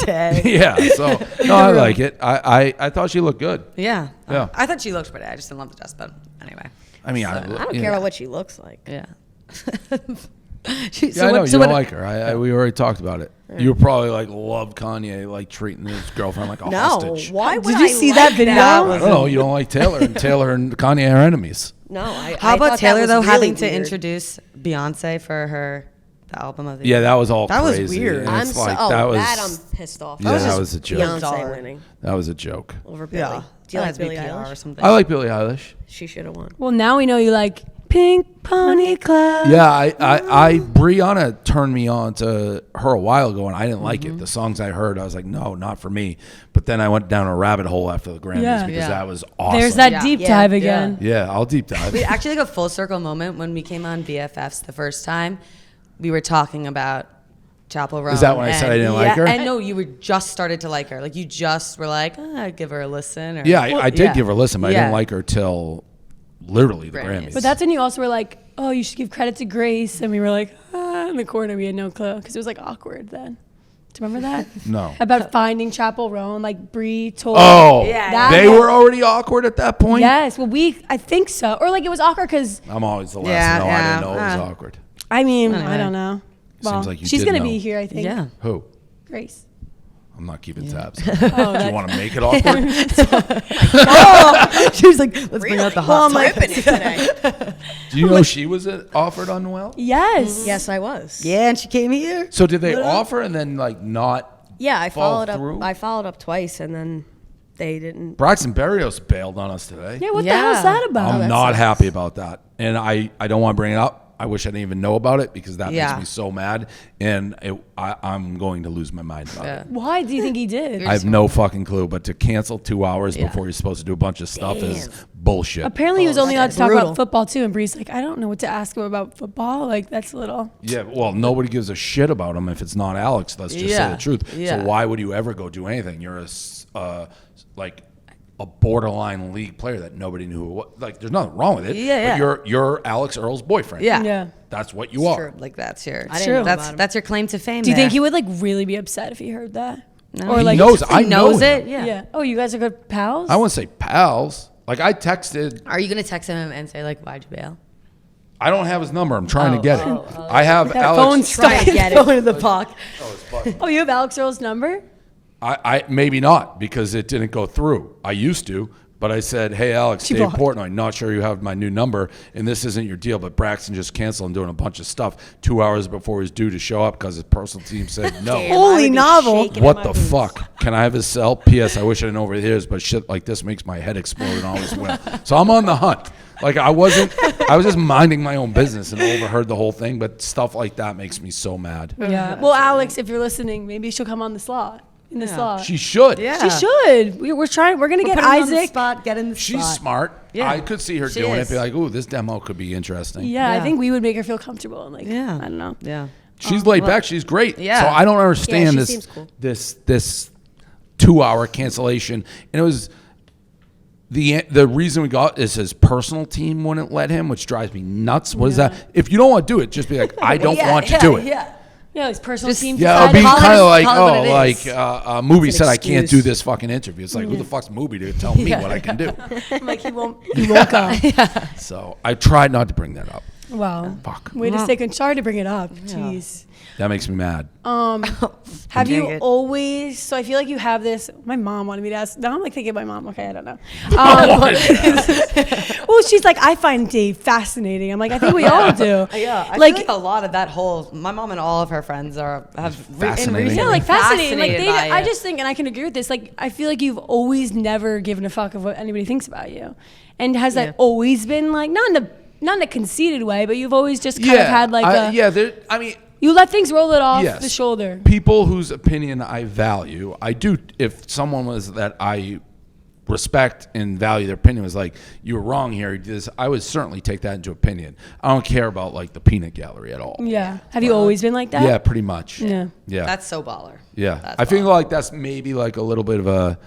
Dang. yeah. So no, I like it. I thought she looked good. Yeah. Yeah. I thought she looked pretty. I just didn't love the dress, but anyway. I mean, I don't yeah. care about what she looks like. Yeah. Yeah, I know you don't like her. We already talked about it. You were probably like love Kanye, like treating his girlfriend like a No, hostage. why would Did you I see like that video? I don't know. You don't like Taylor, and Taylor and Kanye are enemies. No, I. How I about thought Taylor that though was having really to weird. introduce Beyonce for the album of the Yeah, year? that was all That was crazy. weird. And I'm it's so. like, Oh, that was I'm pissed off. Yeah, that was a joke. Beyonce Bizarre. winning That was a joke. over Billie. Yeah. Do you like That has Billie BPR or Eilish? something? I like Billie Eilish. She should have won. Well, now we know you like Pink Pony Club. Yeah, I Brianna turned me on to her a while ago, and I didn't like it. The songs I heard, I was like, no, not for me. But then I went down a rabbit hole after the Grammys Yeah. because Yeah. that was awesome. There's that Yeah. deep Yeah. dive Yeah. again. Yeah, I'll deep dive. We actually like a full circle moment when we came on BFFs the first time. We were talking about Chapel Roan. Is that when I said I didn't like her? And no, you were just started to like her. Like you just were like, I'd give her a listen. Or, Yeah, I did yeah. give her a listen, but I Yeah. didn't like her till literally the Grammys. Grammys. But that's when you also were like, oh, you should give credit to Grace. And we were like, in the corner, we had no clue because it was like awkward then. Do you remember that? no. About finding Chapel Roan, like Bree told. Oh, Yeah. they were already awkward at that point? Yes. Well, I think so. Or like it was awkward because, I'm always the last Yeah, to know. I yeah. didn't know it was awkward. I mean, Anyway. I don't know. Well, Seems like you she's did going to know. be here, I think. Yeah. Who? Grace. I'm not keeping tabs. Oh, Do you that's- want to make it awkward? She was like, let's bring out the hot Ripping it today. Do you know she was offered on Noel? Yes. Yes, I was. Yeah, and she came here. So did they offer and then like not? Yeah, I Fall followed through? up. I followed up twice, and then they didn't. Braxton Berrios bailed on us today. Yeah, what the Yeah. hell is that about? I'm that not sucks. happy about that, and I don't want to bring it up. I wish I didn't even know about it because that Yeah. makes me so mad, and I'm going to lose my mind about Yeah. it. Why do you think he did? I have no fucking clue, but to cancel 2 hours Yeah. before you're supposed to do a bunch of stuff is bullshit. Apparently, he was only allowed to talk Brutal. about football too. And Bree's like, I don't know what to ask him about football. Like, that's a little. Yeah, well, nobody gives a shit about him if it's not Alex. Let's just say Yeah. the truth. Yeah. So why would you ever go do anything? You're like a borderline league player that nobody knew who was. Like, there's nothing wrong with it. Yeah, But you're Alex Earl's boyfriend. Yeah. Yeah. That's what you are. True. Like that's your. I didn't know That's about him. that's your claim to fame. Do you think there. he would like really be upset if he heard that? No. Or He like knows. I He know knows him. it. Yeah. Yeah. Oh, you guys are good pals. I wouldn't say pals. Like I texted. Are you gonna text him and say like, "Why'd you bail"? I don't have his number. I'm trying to Oh, get it. oh, I have That Alex. phone's stuck Trying to in get the it. Going to the puck. Oh, you have Alex Earl's number? I maybe not because it didn't go through. I used to, but I said, "Hey, Alex, Dave blocked. Portnoy, not sure you have my new number, and this isn't your deal, but Braxton just canceled and doing a bunch of stuff 2 hours before he was due to show up because his personal team said no." Damn, I Holy would be novel. shaking in What my the boots. fuck? Can I have his cell? P.S. I wish I didn't overhear this, but shit like this makes my head explode and always will. So I'm on the hunt. Like I was just minding my own business and overheard the whole thing, but stuff like that makes me so mad. Yeah. Well, Alex, if you're listening, maybe she'll come on the slot. In the slot. She should. Yeah. She should. We're trying. We're gonna get Put him on the Isaac. spot. Get in the She's spot. smart. Yeah. I could see her She doing is. it. Be like, "Ooh, this demo could be interesting." Yeah, I Yeah. think we would make her feel comfortable. And like, Yeah. I don't know. Yeah. She's laid back. She's great. Yeah. So I don't understand she this seems cool. this 2 hour cancellation. And it was the reason we got is his personal team wouldn't let him, which drives me nuts. What is that? If you don't want to do it, just be like, I don't want to do it. Yeah. No, his personal team. Yeah, it'll be Call it- kind of like, call it what it like is. Moobie It's an said, I can't excuse. do this fucking interview. It's like, who the fuck's Moobie to tell me what I can do? I'm like, he won't come. So I tried not to bring that up. Wow. Fuck. Way to stay. Sorry to bring it up. Jeez. That makes me mad. Have you Dang it. always? So I feel like you have this. My mom wanted me to ask. Now I'm like thinking of my mom. Okay, I don't know. Well, she's like, I find Dave fascinating. I'm like, I think we all do. Yeah, I Like- feel like a lot of that whole. My mom and all of her friends have Fascinating. Yeah, like fascinating. Like by I it. just think, and I can agree with this. Like I feel like you've always never given a fuck of what anybody thinks about you, and has that always been like not in a conceited way, but you've always just kind of had like I mean, you let things roll it off yes. the shoulder. People whose opinion I value, I do. If someone was that I respect and value their opinion was like, you were wrong here, you did this, I would certainly take that into opinion. I don't care about like the peanut gallery at all. Yeah. Have you always been like that? Yeah, pretty much. Yeah. Yeah. That's so baller. Yeah. That's I feel baller. like that's maybe like a little bit of a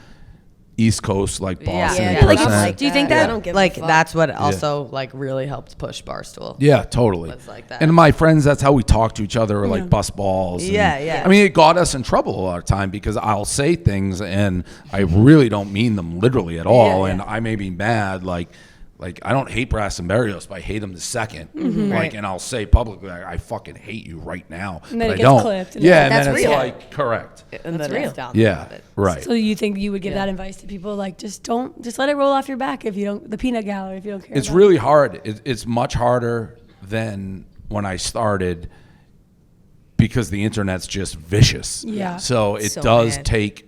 East Coast, like Boston Yeah. person. Like, like do you think that. that I don't give a like fuck. that's what also like really helped push Barstool? Yeah, totally. Was like that. And my friends, that's how we talk to each other, or like bus balls. and- Yeah, yeah. I mean, it got us in trouble a lot of time because I'll say things and I really don't mean them literally at all, Yeah, and I may be mad. Like I don't hate Brass and Berrios, but I hate them the second. Like, and I'll say publicly, like, I fucking hate you right now. And then but it I gets don't. clipped and Yeah, and That's then it's real. like correct. And That's then real. it's down Yeah, to it. right. So you think you would give that advice to people like just let it roll off your back if you don't the peanut gallery if you don't care. It's about really hard. It's much harder than when I started because the internet's just vicious. Yeah. So it So does bad. take,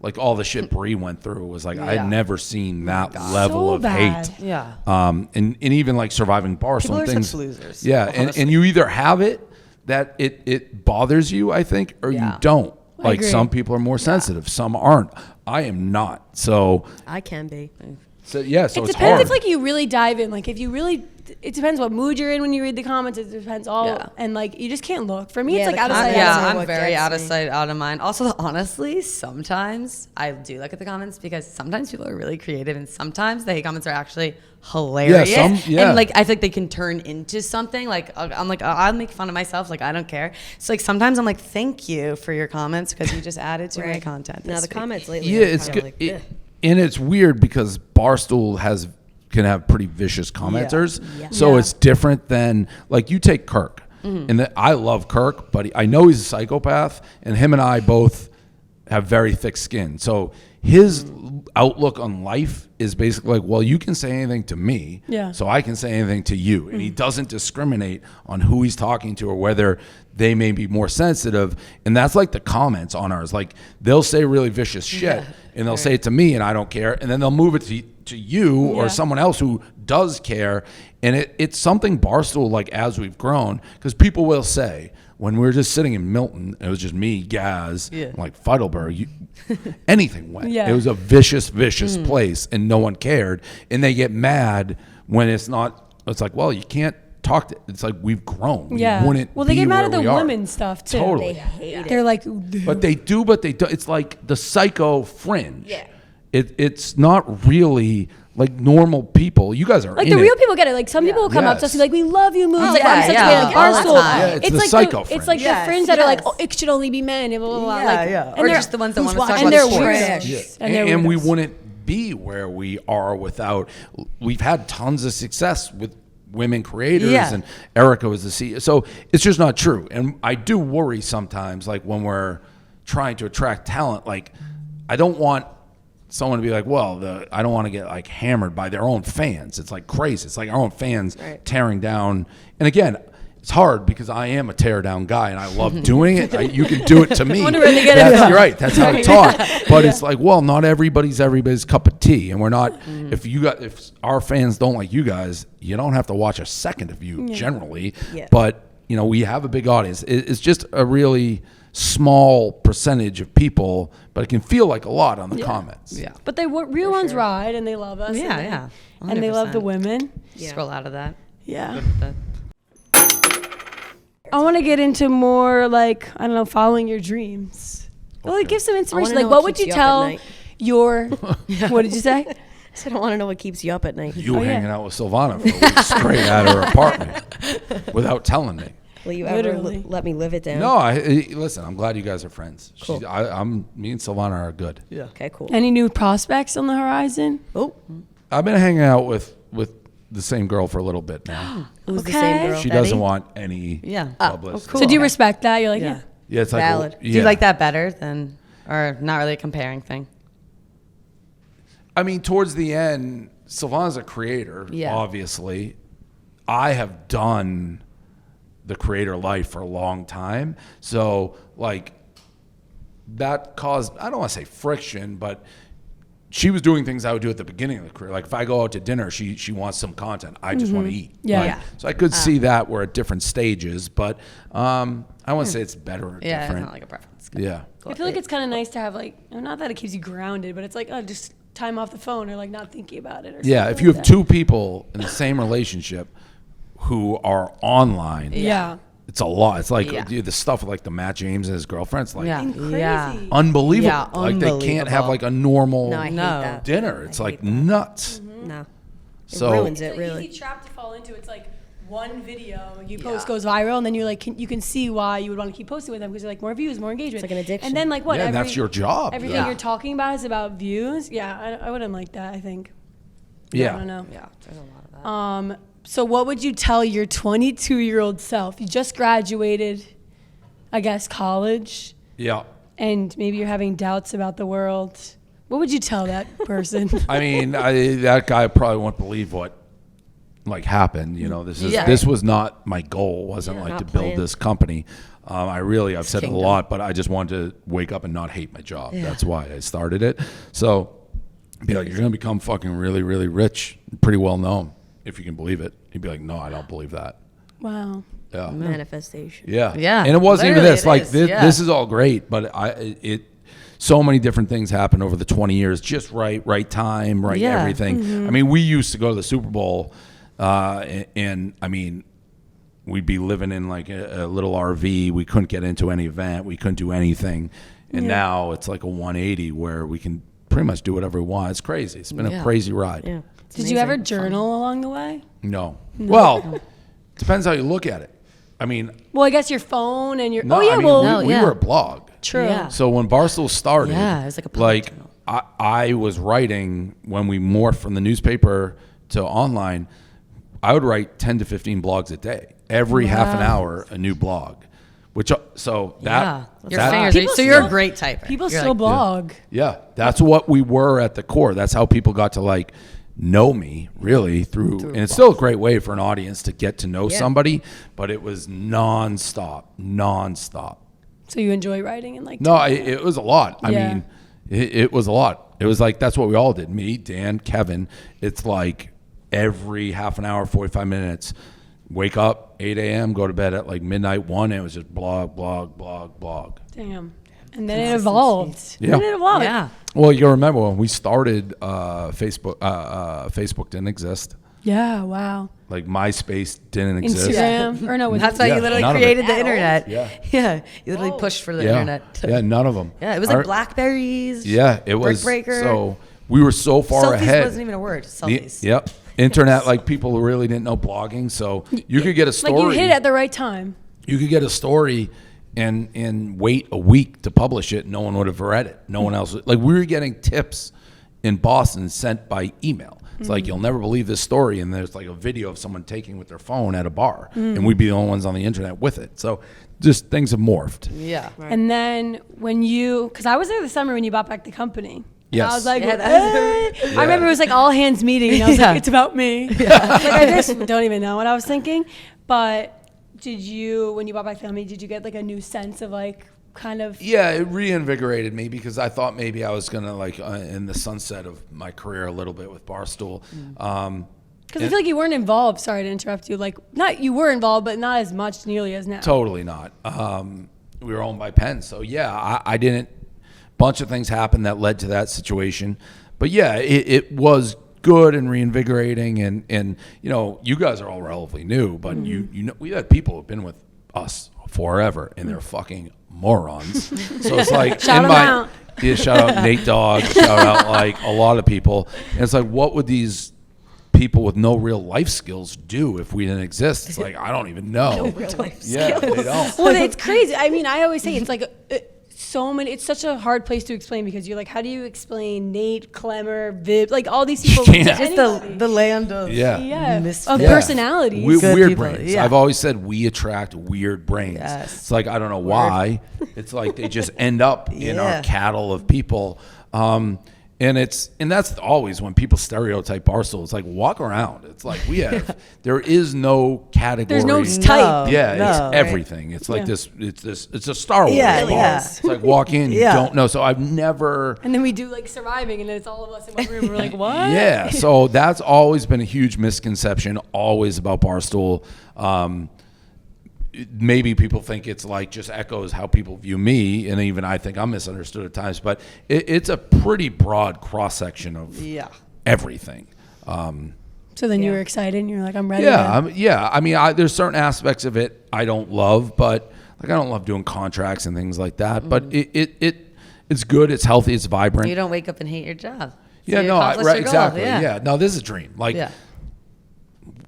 like all the shit Bree went through was like, I Yeah. had never seen that level So of bad. hate. Yeah. And even like surviving Barstool People and are things. such losers, Yeah. And you either have it that it bothers you, I think, or you Yeah. don't. Like agree. some people are more sensitive, some aren't. I am not. So I can be. yeah, so It it's depends hard. if like you really dive in. Like if you really, it depends what mood you're in when you read the comments. It depends all, Yeah. and like you just can't look. For me, Yeah, it's like the out of sight. comments out of Yeah, mind. I'm what very gets out of me. sight, out of mind. Also, honestly, sometimes I do look at the comments because sometimes people are really creative, and sometimes the hate comments are actually hilarious. yeah. And like I think they can turn into something. Like I'm like I'll make fun of myself. Like I don't care. So like sometimes I'm like, thank you for your comments because you just added to my Right. content. Now this the week. comments lately. Yeah, are it's kinda good. like, ugh. And it's weird because Barstool can have pretty vicious commenters. Yeah. So Yeah. it's different than like you take Kirk, and I love Kirk, but I know he's a psychopath, and him and I both have very thick skin. So his outlook on life is basically like, well, you can say anything to me, Yeah. so I can say anything to you. And he doesn't discriminate on who he's talking to or whether they may be more sensitive. And that's like the comments on ours. Like they'll say really vicious shit and they'll say it to me and I don't care. And then they'll move it to you or Yeah. someone else who does care. And it's something Barstool, like as we've grown, because people will say, when we were just sitting in Milton, it was just me, Gaz, like Feidelberg, anything went. Yeah. It was a vicious place and no one cared. And they get mad when it's not, it's like, well, you can't talk to, it's like we've grown. We Yeah. wouldn't Well, they be get mad at where the we are. women stuff too. Totally. They hate it. They're like, But they do, it's like the psycho fringe. Yeah. It's not really like normal people. You guys are like in the real it. people get it. Like some people will come up to us and be like, "We love you, Moobie." Like, yeah, I'm such yeah, a fan of all the Barstool. time. Yeah, it's the like psycho it's like fringe. the fringe that are like, Yes. "Oh, it should only be men." And blah, blah, blah. Yeah, like, yeah. And Or they're- just the ones that who's wanna talk and about they're sports. weirdos. Yeah. And they're And we weirdos. wouldn't be where we are without. We've had tons of success with women creators, Yeah. and Erica was the CEO. So it's just not true. And I do worry sometimes, like when we're trying to attract talent. Like I don't want someone to be like, well, I don't want to get like hammered by their own fans. It's like crazy. It's like our own fans tearing down. And again, it's hard because I am a tear down guy and I love doing it. You can do it to me. wonder where they get it from. You're right. That's how I talk. But it's like, well, not everybody's cup of tea. And we're not, if our fans don't like you guys, you don't have to watch a second of you generally. Yeah. But, we have a big audience. It's just a really small percentage of people, but it can feel like a lot on the comments. Yeah. But they real ones ride and they love us. Yeah, and yeah. And they love the 100%. women. Scroll out of that. Yeah. That- I want to get into more like, I don't know, following your dreams. Well, like give some inspiration. know Like, what what would keeps you you up at tell night. your, what did you say? I said, I want to know what keeps you up at night. You Oh, yeah. hanging out with Silvana for a week straight at her apartment without telling me. Will you ever Literally. let me live it down? No, listen. I'm glad you guys are friends. Cool. Me and Silvana are good. Yeah. Okay, cool. Any new prospects on the horizon? Oh, I've been hanging out with the same girl for a little bit now. who's the Okay. same girl? She Betty? doesn't want any Yeah. publicity. cool. So do you respect that? You're like, Yeah. yeah. Yeah, it's like Valid. Do you like that better than, or not really a comparing thing? I mean, towards the end, Silvana's a creator, Yeah. obviously. I have done the creator life for a long time. So, like, that caused, I don't want to say friction, but she was doing things I would do at the beginning of the career. Like, if I go out to dinner, she wants some content. I just want to eat. Yeah. Right? Yeah. So I could see that we're at different stages, but I wouldn't say it's better or Yeah, it's different. not like a preference. Yeah. I feel like it's kind of nice to have like, not that it keeps you grounded, but it's like, oh, just time off the phone or like not thinking about it. Or Yeah, something if you like have that. two people in the same relationship who are online, Yeah. it's a lot. It's like Yeah. dude, the stuff with like the Matt James and his girlfriend's like Yeah. Crazy. Yeah. unbelievable. Yeah, like they can't have unbelievable. like a normal No, I hate No. that. dinner. It's I like hate that. nuts. No, it So ruins It's it an really. easy trap to fall into. It's like one video you post goes viral, and then you're like, you can see why you would want to keep posting with them because you're like more views, more engagement. It's like an addiction. And then like what? yeah, and that's your job. Everything Yeah. you're talking about is about views. Yeah, I wouldn't like that. I think. Yeah. I don't know. Yeah, there's a lot of that. So what would you tell your 22-year-old self? You just graduated, I guess, college, Yeah. and maybe you're having doubts about the world. What would you tell that person? I mean, that guy probably won't believe what like happened. You know, Yeah. this was not my goal. It wasn't like not to build planned. this company. I've said it a kingdom. lot, but I just wanted to wake up and not hate my job. That's why I started it. So be like, you're gonna become fucking really, really rich, pretty well known, if you can believe it. He'd be like, no, I don't believe that. Wow. Yeah. Manifestation. Yeah. Yeah. And it wasn't even Literally this. it Like is, this, yeah. this is all great, but so many different things happened over the 20 years. Just right time, right Yeah. everything. I mean, we used to go to the Super Bowl, and I mean, we'd be living in like a little RV. We couldn't get into any event. We couldn't do anything. And now it's like a 180 where we can pretty much do whatever we want. It's crazy. It's been a Yeah. crazy ride. Yeah. Did you ever journal along the way? No. Well, depends how you look at it. I mean, Well, I guess your phone and your. no, oh yeah, I mean, well, No, we yeah. were a blog. true. Yeah. So when Barstool started, Yeah, it was like a public journal. I was writing when we morphed from the newspaper to online. I would write 10 to 15 blogs a day. Every half an hour, a new blog. Which so Yeah. that Your that- fingers. People So you're a still- great typer. People You're still like, blog. yeah, that's what we were at the core. That's how people got to like know me really through and it's still a great way for an audience to get to know somebody, but it was nonstop. So you enjoy writing and like. No, it was a lot. I Yeah. mean, it was a lot. It was like, that's what we all did. Me, Dan, Kevin. It's like every half an hour, 45 minutes, wake up, 8 a.m., go to bed at like midnight, 1. And it was just blog. Damn. And then it evolved. Yeah. Then it evolved. Yeah. Well, you remember when we started Facebook, Facebook didn't exist. Yeah. Wow. Like MySpace didn't exist. Instagram or no? Was That's it- how Yeah, you literally none of created it. the internet. Yeah. Yeah. You literally pushed for the Yeah. internet. Yeah, none of them. Yeah, it was like Blackberries. Yeah, it was. Brickbreaker. So we were so far Selfies ahead. wasn't even a word. The- Selfies. Yep. Internet, like people who really didn't know blogging. So you could get a story. Like you hit it at the right time. You could get a story and wait a week to publish it. No one would have read it. No one else. Like we were getting tips in Boston sent by email. It's like, you'll never believe this story. And there's like a video of someone taking with their phone at a bar. And we'd be the only ones on the internet with it. So just things have morphed. Yeah. And then when you, because I was there the summer when you bought back the company. And Yes. I was like, Yeah, that "Hey." I remember it was like all hands meeting. And I was Yeah. like, it's about me. Like, I just don't even know what I was thinking. But did you, when you bought back the company, did you get like a new sense of like kind of. Yeah, it reinvigorated me because I thought maybe I was gonna like in the sunset of my career a little bit with Barstool. Because I feel like you weren't involved. Sorry to interrupt you. Like, not you were involved, but not as much nearly as now. Totally not. We were owned by Penn, so yeah, I didn't. Bunch of things happened that led to that situation, but yeah, it was good and reinvigorating, and you know, you guys are all relatively new, but you know, we had people who've been with us forever, and they're fucking morons. So it's like Shout 'em out. Yeah, shout out Nate Dogg, shout out like a lot of people, and it's like, what would these people with no real life skills do if we didn't exist. It's like, I don't even know. No real life Yeah, they don't. Well, it's crazy. I mean, I always say it's like so many. It's such a hard place to explain because you're like, how do you explain Nate, Clemmer, Viv, like all these people? can't. to Just anybody? the land of yeah, misfits. of Yeah. personalities. Good Weird people, brains. yeah. I've always said we attract weird brains. Yes. It's like, I don't know why. It's like they just end up in our Yeah. cattle of people. And that's always when people stereotype Barstool. It's like, walk around. It's like there is no category. There's no type. Yeah, no, it's right. everything. It's like Yeah. it's a Star Wars Yeah, bar. yeah. It's like walk in, you Yeah. don't know. So I've never. And then we do like surviving, and then it's all of us in one room. We're like, what? Yeah, so that's always been a huge misconception, always about Barstool. Maybe people think it's like just echoes how people view me, and even I think I'm misunderstood at times. But it's a pretty broad cross section of everything. So then you were excited, and you're like, I'm ready. Yeah, I mean, there's certain aspects of it I don't love, but like I don't love doing contracts and things like that. But it's good, it's healthy, it's vibrant. You don't wake up and hate your job. Yeah, you no, accomplished right, your goal. exactly. Yeah. Yeah, no, this is a dream. Like. Yeah.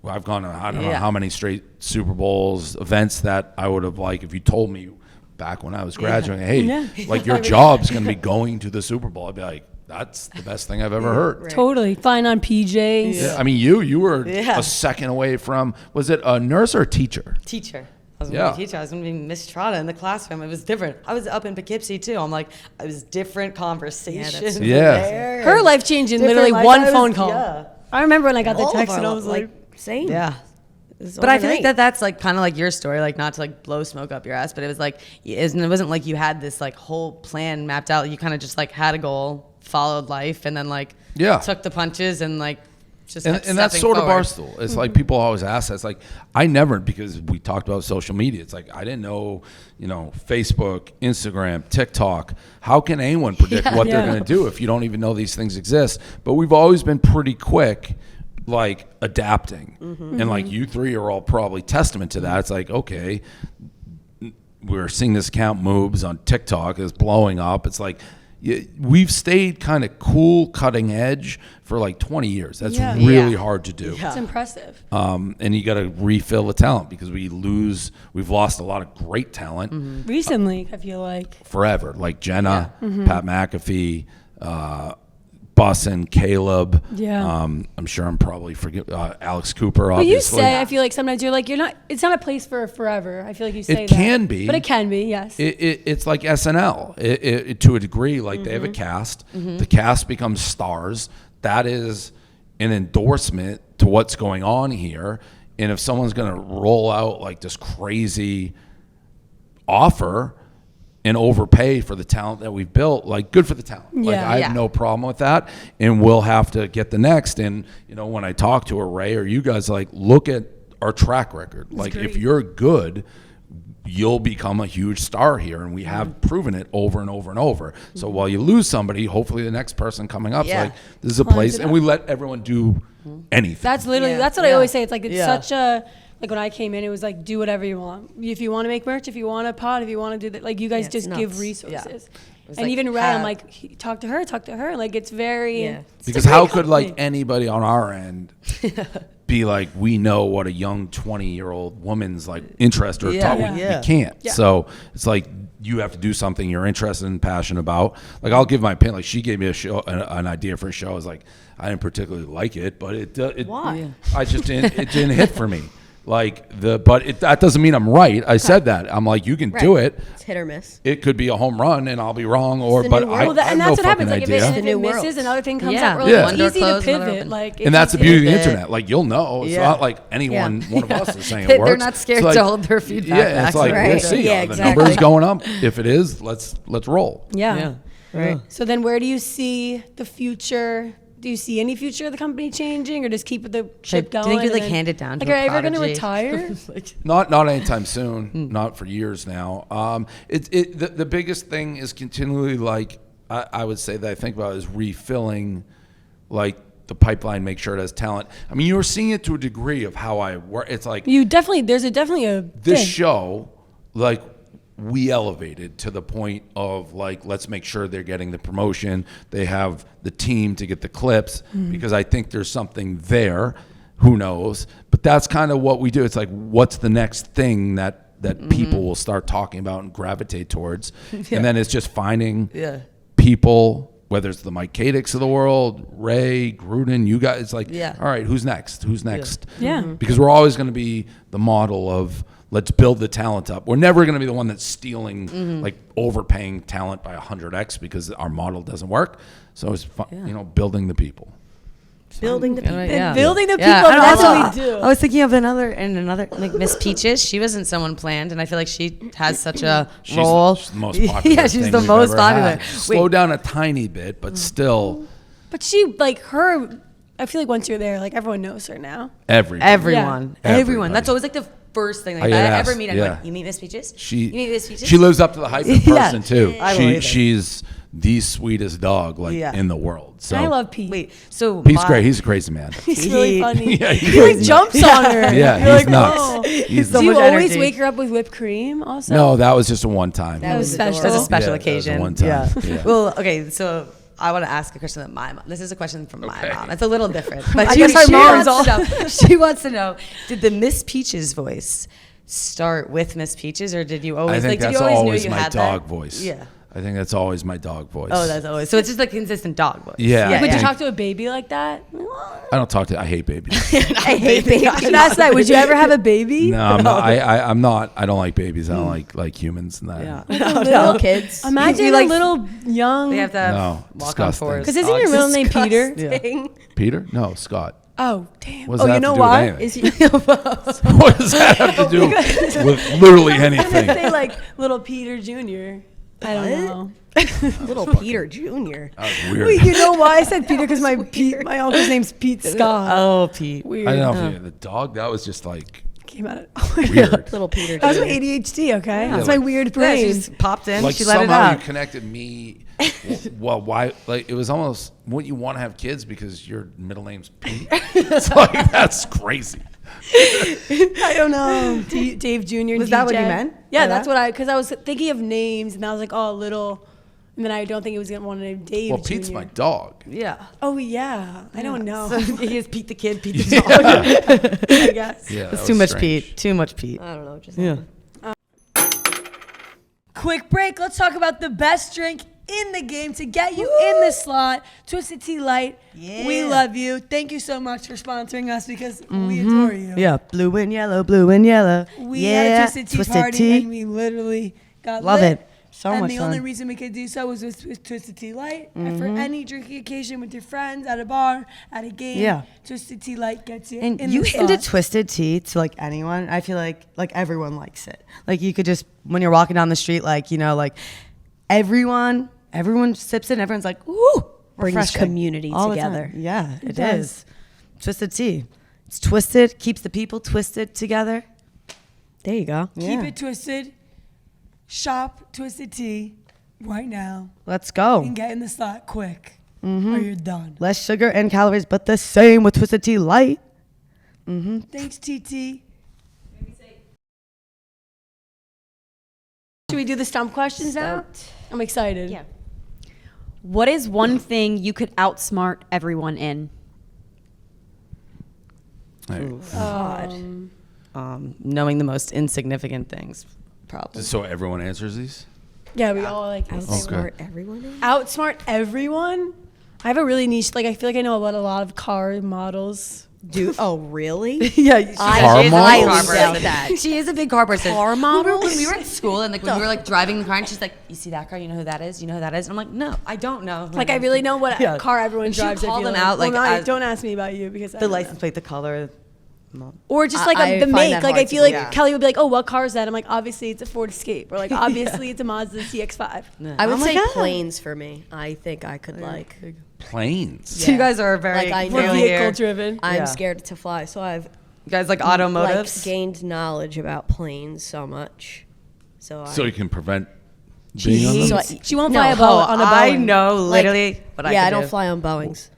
I've gone to I don't know Yeah. how many straight Super Bowls, events that I would have if you told me back when I was graduating, hey, like your job's going to be going to the Super Bowl. I'd be like, that's the best thing I've ever heard. Totally. Fine on PJs. Yeah, I mean, you were Yeah. a second away from, was it a nurse or a teacher? Teacher. I was Yeah. going to be a teacher. I was going to be Miss Trotta in the classroom. It was different. I was up in Poughkeepsie too. I'm like, it was different conversations. Yeah. there. Her life changed in Different literally life. one I was- phone call. yeah. I remember when I got the All of text our and I was like, same. Yeah. It was But I feel like overnight. that's like kind of like your story, like not to like blow smoke up your ass, but it was like, it wasn't like you had this like whole plan mapped out. You kind of just like had a goal, followed life, and then like took the punches and like just kept And that's stepping sort forward. of Barstool. It's like people always ask that. It's like, I never, because we talked about social media. It's like, I didn't know, Facebook, Instagram, TikTok. How can anyone predict what they're going to do if you don't even know these things exist? But we've always been pretty quick, like adapting. And like you three are all probably testament to that. It's like, okay, we're seeing this account Moobs on TikTok is blowing up. It's like, we've stayed kind of cool, cutting edge for like 20 years. That's really hard to do. it's impressive. And you got to refill the talent because we've lost a lot of great talent Recently, I feel like. forever. Like Jenna, Pat McAfee, Bussin, Caleb. Yeah. I'm sure I'm probably forget Alex Cooper. But Obviously, you say, I feel like sometimes you're like, it's not a place for forever. I feel like you say that. It can be. But it can be, yes. It's like SNL to a degree. Like they have a cast. The cast becomes stars. That is an endorsement to what's going on here. And if someone's going to roll out like this crazy offer and overpay for the talent that we've built, like good for the talent. Like I have no problem with that. And we'll have to get the next. And when I talk to Ray or you guys, like look at our track record. Like if you're good, you'll become a huge star here, and we have proven it over and over and over. So while you lose somebody, hopefully the next person coming up is like, this is a place, and we let everyone do anything. That's literally, Yeah. that's what I Yeah. always say. It's like, it's Yeah. such a, like when I came in, it was like, do whatever you want. If you want to make merch, if you want a pod, if you want to do that, like you guys it's just give nuts. resources. was And like even Ray, I'm like, talk to her. Like it's very, Yeah. Because how could like anybody on our end be like, we know what a young 20-year-old woman's like interest or thought? We can't. Yeah. So it's like you have to do something you're interested and passionate about. Like I'll give my opinion. Like she gave me a show, an idea for a show. I was like, I didn't particularly like it, but it Why? I just didn't. It didn't hit for me. That doesn't mean I'm right. I said that. I'm like, you can do it. It's hit or miss. It could be a home run, and I'll be wrong. Or, the but new I, world. I have and no that's what fucking happens. Like if idea. it, The if new it misses, world. another thing comes Yeah. up. Really, Yeah. it's One easy door to closed, another pivot. open. Like, And that's the it's beauty of the Yeah. internet. Like you'll know. It's Yeah. not like anyone, one of us is saying it works. They're not scared It's to like- hold their feedback Yeah, back. it's like we'll Right. see. Yeah, The exactly. number's going up. If it is, let's roll. Yeah. Right. So then where do you see the future? Do you see any future of the company changing, or just keep the ship do you going? think you, and like, then- hand it down to Like, a are you ever going to prodigy? retire? Not anytime soon. Not for years now. The biggest thing is continually like I would say that I think about is refilling, like the pipeline. Make sure it has talent. I mean, you're seeing it to a degree of how I work. It's like There's definitely a this thing. show, like we elevated to the point of like, let's make sure they're getting the promotion. They have the team to get the clips because I think there's something there. Who knows? But that's kind of what we do. It's like, what's the next thing that people will start talking about and gravitate towards? And then it's just finding people, whether it's the Mike Kadicks of the world, Ray, Gruden, you guys, like, all right, who's next? Who's next? Yeah. Because we're always going to be the model of, let's build the talent up. We're never going to be the one that's stealing, like overpaying talent by 100x because our model doesn't work. So it's building the people. Building the people. Building the people. Yeah, That's what we do. I was thinking of another like Miss Peaches. She wasn't someone planned, and I feel like she has such a role. She's the most popular. Yeah, she's thing the we've most ever popular. had. Slow down a tiny bit, but still. But she, like, her, I feel like once you're there, like, everyone knows her now. Everyone. Everybody. That's always like the first thing. Like, I if get I ever asked, meet anyone, you meet Miss Peaches? You meet Miss Peaches? She lives up to the hype in person too. I believe it. She's the sweetest dog in the world. So I love Pete. Wait, so Pete's great. He's a crazy man. He's really funny. Yeah, He like jumps on her. Yeah, You're he's like, nuts. oh. He's so Do you much always energy. wake her up with whipped cream also? No, that was just a one time. That was special. That's a special Yeah, that was a occasion. one time. Yeah. Yeah. Well, okay, so I want to ask a question that my mom. This is a question from my Okay. mom. It's a little different, I but guess our moms wants to know. She wants to know: did the Miss Peaches voice start with Miss Peaches, or did you always I think did that's you always always knew you my had dog that? voice. Yeah. I think that's always my dog voice. Oh, that's always. So it's just like consistent dog voice. Yeah, Would I you think- talk to a baby like that? I don't talk to. I hate babies. I hate babies. I should ask that. Would you ever have a baby? No, I'm not. I'm not. I don't like babies. I don't like humans and that. Yeah. Little kids. Imagine You a like- little young. They have to No, walk on disgusting. fours. Because isn't your real name Peter? Disgusting. Peter? No, Scott. Oh, damn. What does Oh, that you have know to do why? with Is anything? he What does that have to do with literally anything? say like little Peter Jr.? I don't know. Little Peter Jr. That was weird. Wait, you know why I said Peter? Because my uncle's name's Pete Scott. Oh, Pete. Weird. I don't know if the dog. That was just like Came out of weird. Little Peter That was my Jr. ADHD. Okay, that's like- my weird Yeah, brain. she just popped in. Like she let it somehow out. you connected me. Well, why? Like it was almost. Wouldn't you want to have kids because your middle name's Pete? It's like that's crazy. I don't know. Dave Jr. and Was that what DJ. you meant Yeah, by that's that? because I was thinking of names, and I was like, oh, little, and then I don't think it was gonna want to name Dave. Well, Pete's Jr. my dog. Yeah. Oh yeah, I don't know. So he is Pete the kid, Pete the dog. I guess. Yeah, It's that too was much strange. Pete. Too much Pete. I don't know. Just Yeah. Quick break. Let's talk about the best drink in the game to get you in the slot. Twisted Tea Light. Yeah. We love you. Thank you so much for sponsoring us because we adore you. Yeah. Blue and yellow, blue and yellow. We yeah. had a Twisted Tea party and we literally got Love lit. it. So and much the fun. only reason we could do so was with Twisted Tea Light. And for any drinking occasion with your friends, at a bar, at a game, Yeah. Twisted Tea Light gets you And in you the hand slot. a Twisted Tea to like anyone, I feel like everyone likes it. Like you could just when you're walking down the street, like like everyone sips it. And everyone's like, ooh, Brings refreshing. community All the together. time. Yeah, it does. is. Twisted Tea. It's twisted, keeps the people twisted together. There you go. Keep Yeah. it twisted. Shop Twisted Tea right now Let's go. and get in the slot quick or you're done. Less sugar and calories, but the same with Twisted Tea Light. Thanks, TT. Should we do the stump questions now? I'm excited. Yeah. What is one thing you could outsmart everyone in? Knowing the most insignificant things, probably. So everyone answers these. Yeah, we all like Outsmart everyone. in? outsmart everyone. I have a really niche. Like I feel like I know about a lot of car models. Dude, oh really? Yeah, Car she is a models? big car Doubt person. that. She is a big car person. Car When models? we were at school and like when we were like driving the car and she's like, "You see that car? You know who that is? You know who that is?" And I'm like, "No, I don't know." Like I really know what Yeah. car everyone And she'll drives. call I feel them out, Well, like, no, as- don't ask me about you because I the don't license know. plate, the color. Or just like I the find make. that Like hard I to feel like believe. Kelly would be like, "Oh, what car is that?" I'm like, "Obviously, it's a Ford Escape." Or like, "Obviously, it's a Mazda CX-5." I would Oh my say God. planes for me. I think I could like. Planes. So you guys are very Like, I We're know. familiar. vehicle driven. I'm Yeah. scared to fly, so I've You guys like like automotives? gained knowledge about planes so much. So So I, you can prevent being on them. So I- She won't No, fly Oh, on a Boeing. I know like, literally, but yeah, I could don't do. fly on Boeings.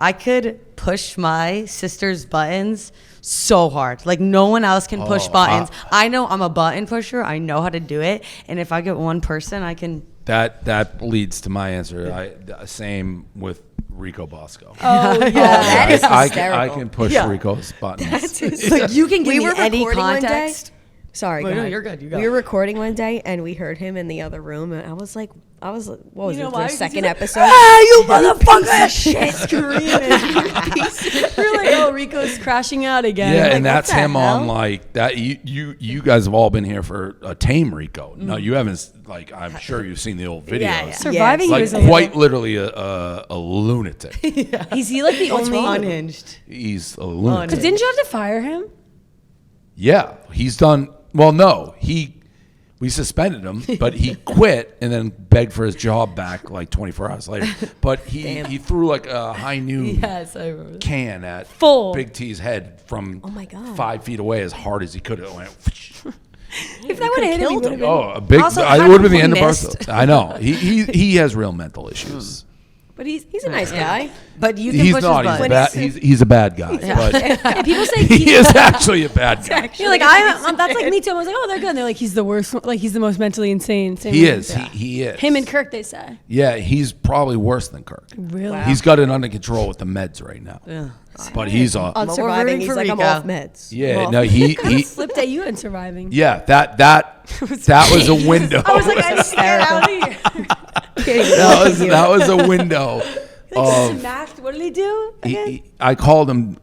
I could push my sister's buttons so hard. Like no one else can push buttons. I know I'm a button pusher. I know how to do it. And if I get one person, I can. That leads to my answer. Same with Rico Bosco. Oh yeah, that is I hysterical. can push Rico's buttons. Like you can give We me were any recording one day. context. Sorry, Wait, go no, ahead. you're good, you go. We were recording one day and we heard him in the other room, and I was like, what was You know it? why? The Because second he's like, episode. Ah, you motherfucker! shit screaming. We're like, oh, Rico's crashing out again. Yeah, Like, and that's what the him hell? on like that. You guys have all been here for a tame Rico. No, you haven't. Like I'm sure you've seen the old videos. Yeah. Surviving, he Like was a quite literally a lunatic. Is he like the only? Unhinged. He's a lunatic. Because didn't you have to fire him? Yeah, he's done. Well, no, we suspended him, but he quit and then begged for his job back like 24 hours later. But he threw like a high noon Yes, I remember. can at Full. Big T's head from Oh my God. 5 feet away as hard as he could. It went. If that would have hit him, he would have been. Oh, a big! Also, I how would have been come the end of he missed? Barstool. I know he has real mental issues. But he's a nice guy. But you can He's push not. his He's a buttons. bad. He's a bad guy. But Yeah, people say he is actually a bad guy. You're like that's like me too. I was like, oh, they're good. And they're like, he's the worst. Like he's the most mentally insane. Same He way. is. He is. Him and Kirk, they say. Yeah, he's probably worse than Kirk. Really? He's got it under control with the meds right now. Yeah. But he's On we're surviving, rooting he's for like, I'm Rico. off meds. yeah. Well, No, he Slipped at you and surviving. yeah. That was a window. I was like, I just get out of here. that was a window. Of, Smacked. What did he do? Again? I called him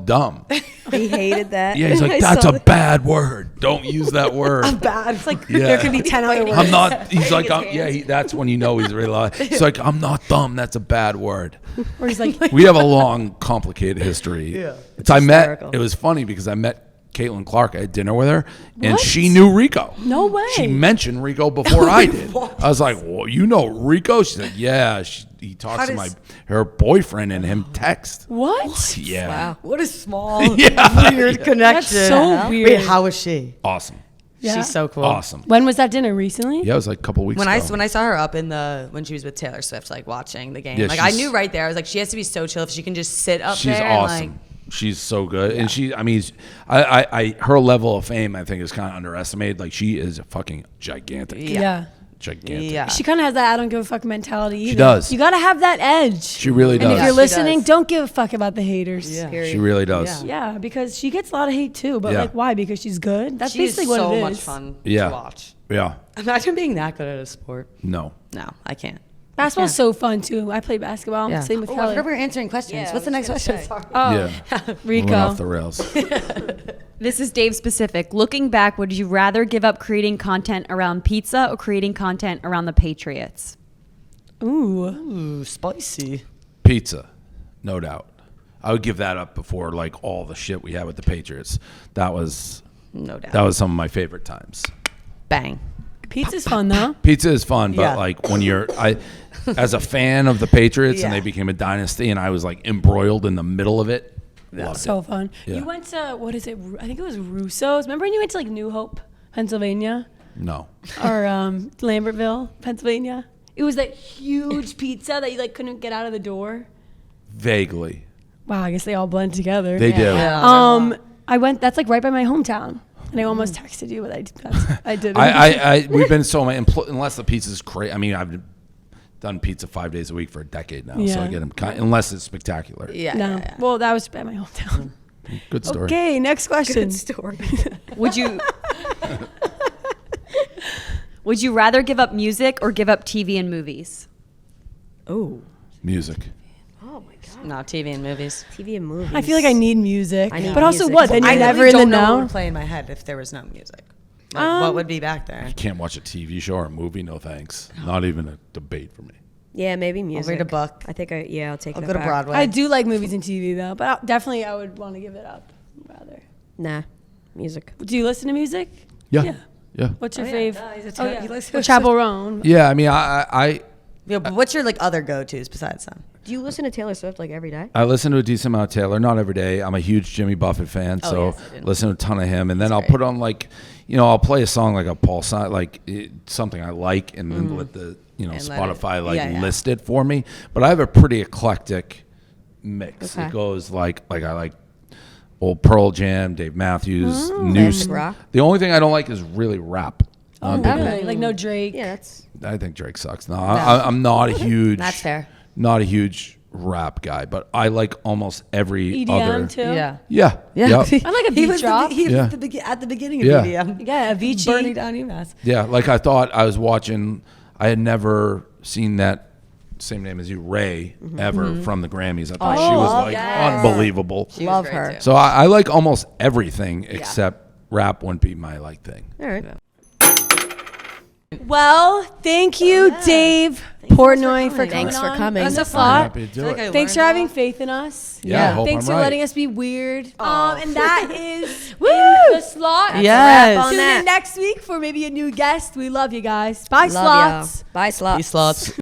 dumb. He hated that. Yeah, he's like, I that's saw a that. bad word. Don't use that word. Bad. It's like Yeah. there could be 10 other words. I'm not. He's like, that's when you know he's really lying. He's like, I'm not dumb. That's a bad word. Or he's like, We have a long, complicated history. Yeah. hysterical. It was funny because I met Caitlin Clark. I had dinner with her, and What? she knew Rico. no way. She mentioned Rico before I did. I was like, well, you know Rico? She said, yeah. He talks to her boyfriend and him text. What? Yeah. Wow. What a small, Yeah. weird connection. That's so weird. Wait, how was she? Awesome. Yeah. She's so cool. Awesome. When was that dinner? Recently? Yeah, it was like a couple weeks When ago. I saw her up when she was with Taylor Swift, like watching the game, Yeah, like I she's- knew right there. I was like, she has to be so chill if she can just sit up She's there. awesome. And, like, She's so good, and her level of fame, I think, is kind of underestimated. Like she is fucking gigantic, Yeah. gigantic. yeah. She kind of has that I don't give a fuck mentality either. She does. You got to have that edge. She really And does. if you're she listening, does. don't give a fuck about the haters. Yeah. She really does. Yeah, because she gets a lot of hate too. But Yeah. like, why? Because she's good? That's she's basically what so it is. much fun Yeah. to watch. Yeah. Imagine being that good at a sport. No. No, I can't. Basketball's so fun too. I play basketball. Yeah. Same with Oh, I Kelly. forgot we were answering questions. Yeah, What's the I next was question? gonna Sorry. Oh, Yeah. Rico. Went off the rails. This is Dave specific. Looking back, would you rather give up creating content around pizza or creating content around the Patriots? Ooh. Ooh, spicy. Pizza, no doubt. I would give that up before like all the shit we had with the Patriots. That was No doubt. some of my favorite times. Bang. Pizza's fun though. Pizza is fun, but Yeah. like when as a fan of the Patriots and Yeah. they became a dynasty, and I was like embroiled in the middle of it. Loved So it. fun. Yeah. You went to what is it? I think it was Russo's. Remember when you went to like New Hope, Pennsylvania, No. or Lambertville, Pennsylvania? It was that huge pizza that you like couldn't get out of the door. Vaguely. Wow, I guess they all blend together. They do. I went. That's like right by my hometown, and I almost texted you, but I didn't. We've been so many, unless the pizza's crazy. I mean, I've done pizza 5 days a week for a decade now, so Yeah. I get them, unless it's spectacular. Yeah. no. Yeah. Well, that was by my hometown. Good story. Okay, next question. Good story. Would you Would you rather give up music or give up TV and movies? Oh. Music. Oh my God. No, TV and movies. TV and movies. I feel like I need music, I need but also music. what? Then you're I never literally in the don't know what know. would play in my head if there was no music. Like, what would be back there? You can't watch a TV show or a movie. No thanks. Not even a debate for me. Yeah, maybe music. read a book. I think I'll take I'll it go to back. Broadway. I do like movies and TV though, but definitely I would want to give it up. Rather. Nah, music. Do you listen to music? Yeah. Yeah. What's your yeah, fave? duh, he's a Oh ta- yeah, he likes- Well, Chappell Roan. Yeah. I mean, I Yeah, but what's your like other go-tos besides them? Do you listen to Taylor Swift like every day? I listen to a decent amount of Taylor, not every day. I'm a huge Jimmy Buffett fan, so yes, I didn't- listen to a ton of him. And then I'll great. put on like, I'll play a song like a Paul Simon, like something I like, and then let the And let it- Spotify yeah. list it for me. But I have a pretty eclectic mix. Okay. It goes like I like old Pearl Jam, Dave Matthews, new. Classic rock. The only thing I don't like is really rap. Oh, really? Like no Drake. Yeah, that's I think Drake sucks. No, I'm not a huge. That's fair. Not a huge rap guy, but I like almost every EDM other. too. Yeah. Yeah. Yeah. Yep. I like a He beat was drop. He was Yeah. at the beginning of Yeah. EDM. Yeah, Avicii. Burning down UMass. Yeah, like I thought I was watching. I had never seen that same name as you, Ray, ever from the Grammys. I thought she was like unbelievable. love her. So I like almost everything except rap wouldn't be my like thing. All right. Well, thank you, Dave Portnoy, for coming Thanks for on. coming. That's a I'm thought. happy to do it. Thanks for having faith in us. Yeah, I hope Thanks I'm for right. letting us be weird. And that is Woo! in the slot. Yes. Tune in next week for maybe a new guest. We love you guys. Bye, Love slots. ya. Bye, slots. Slots.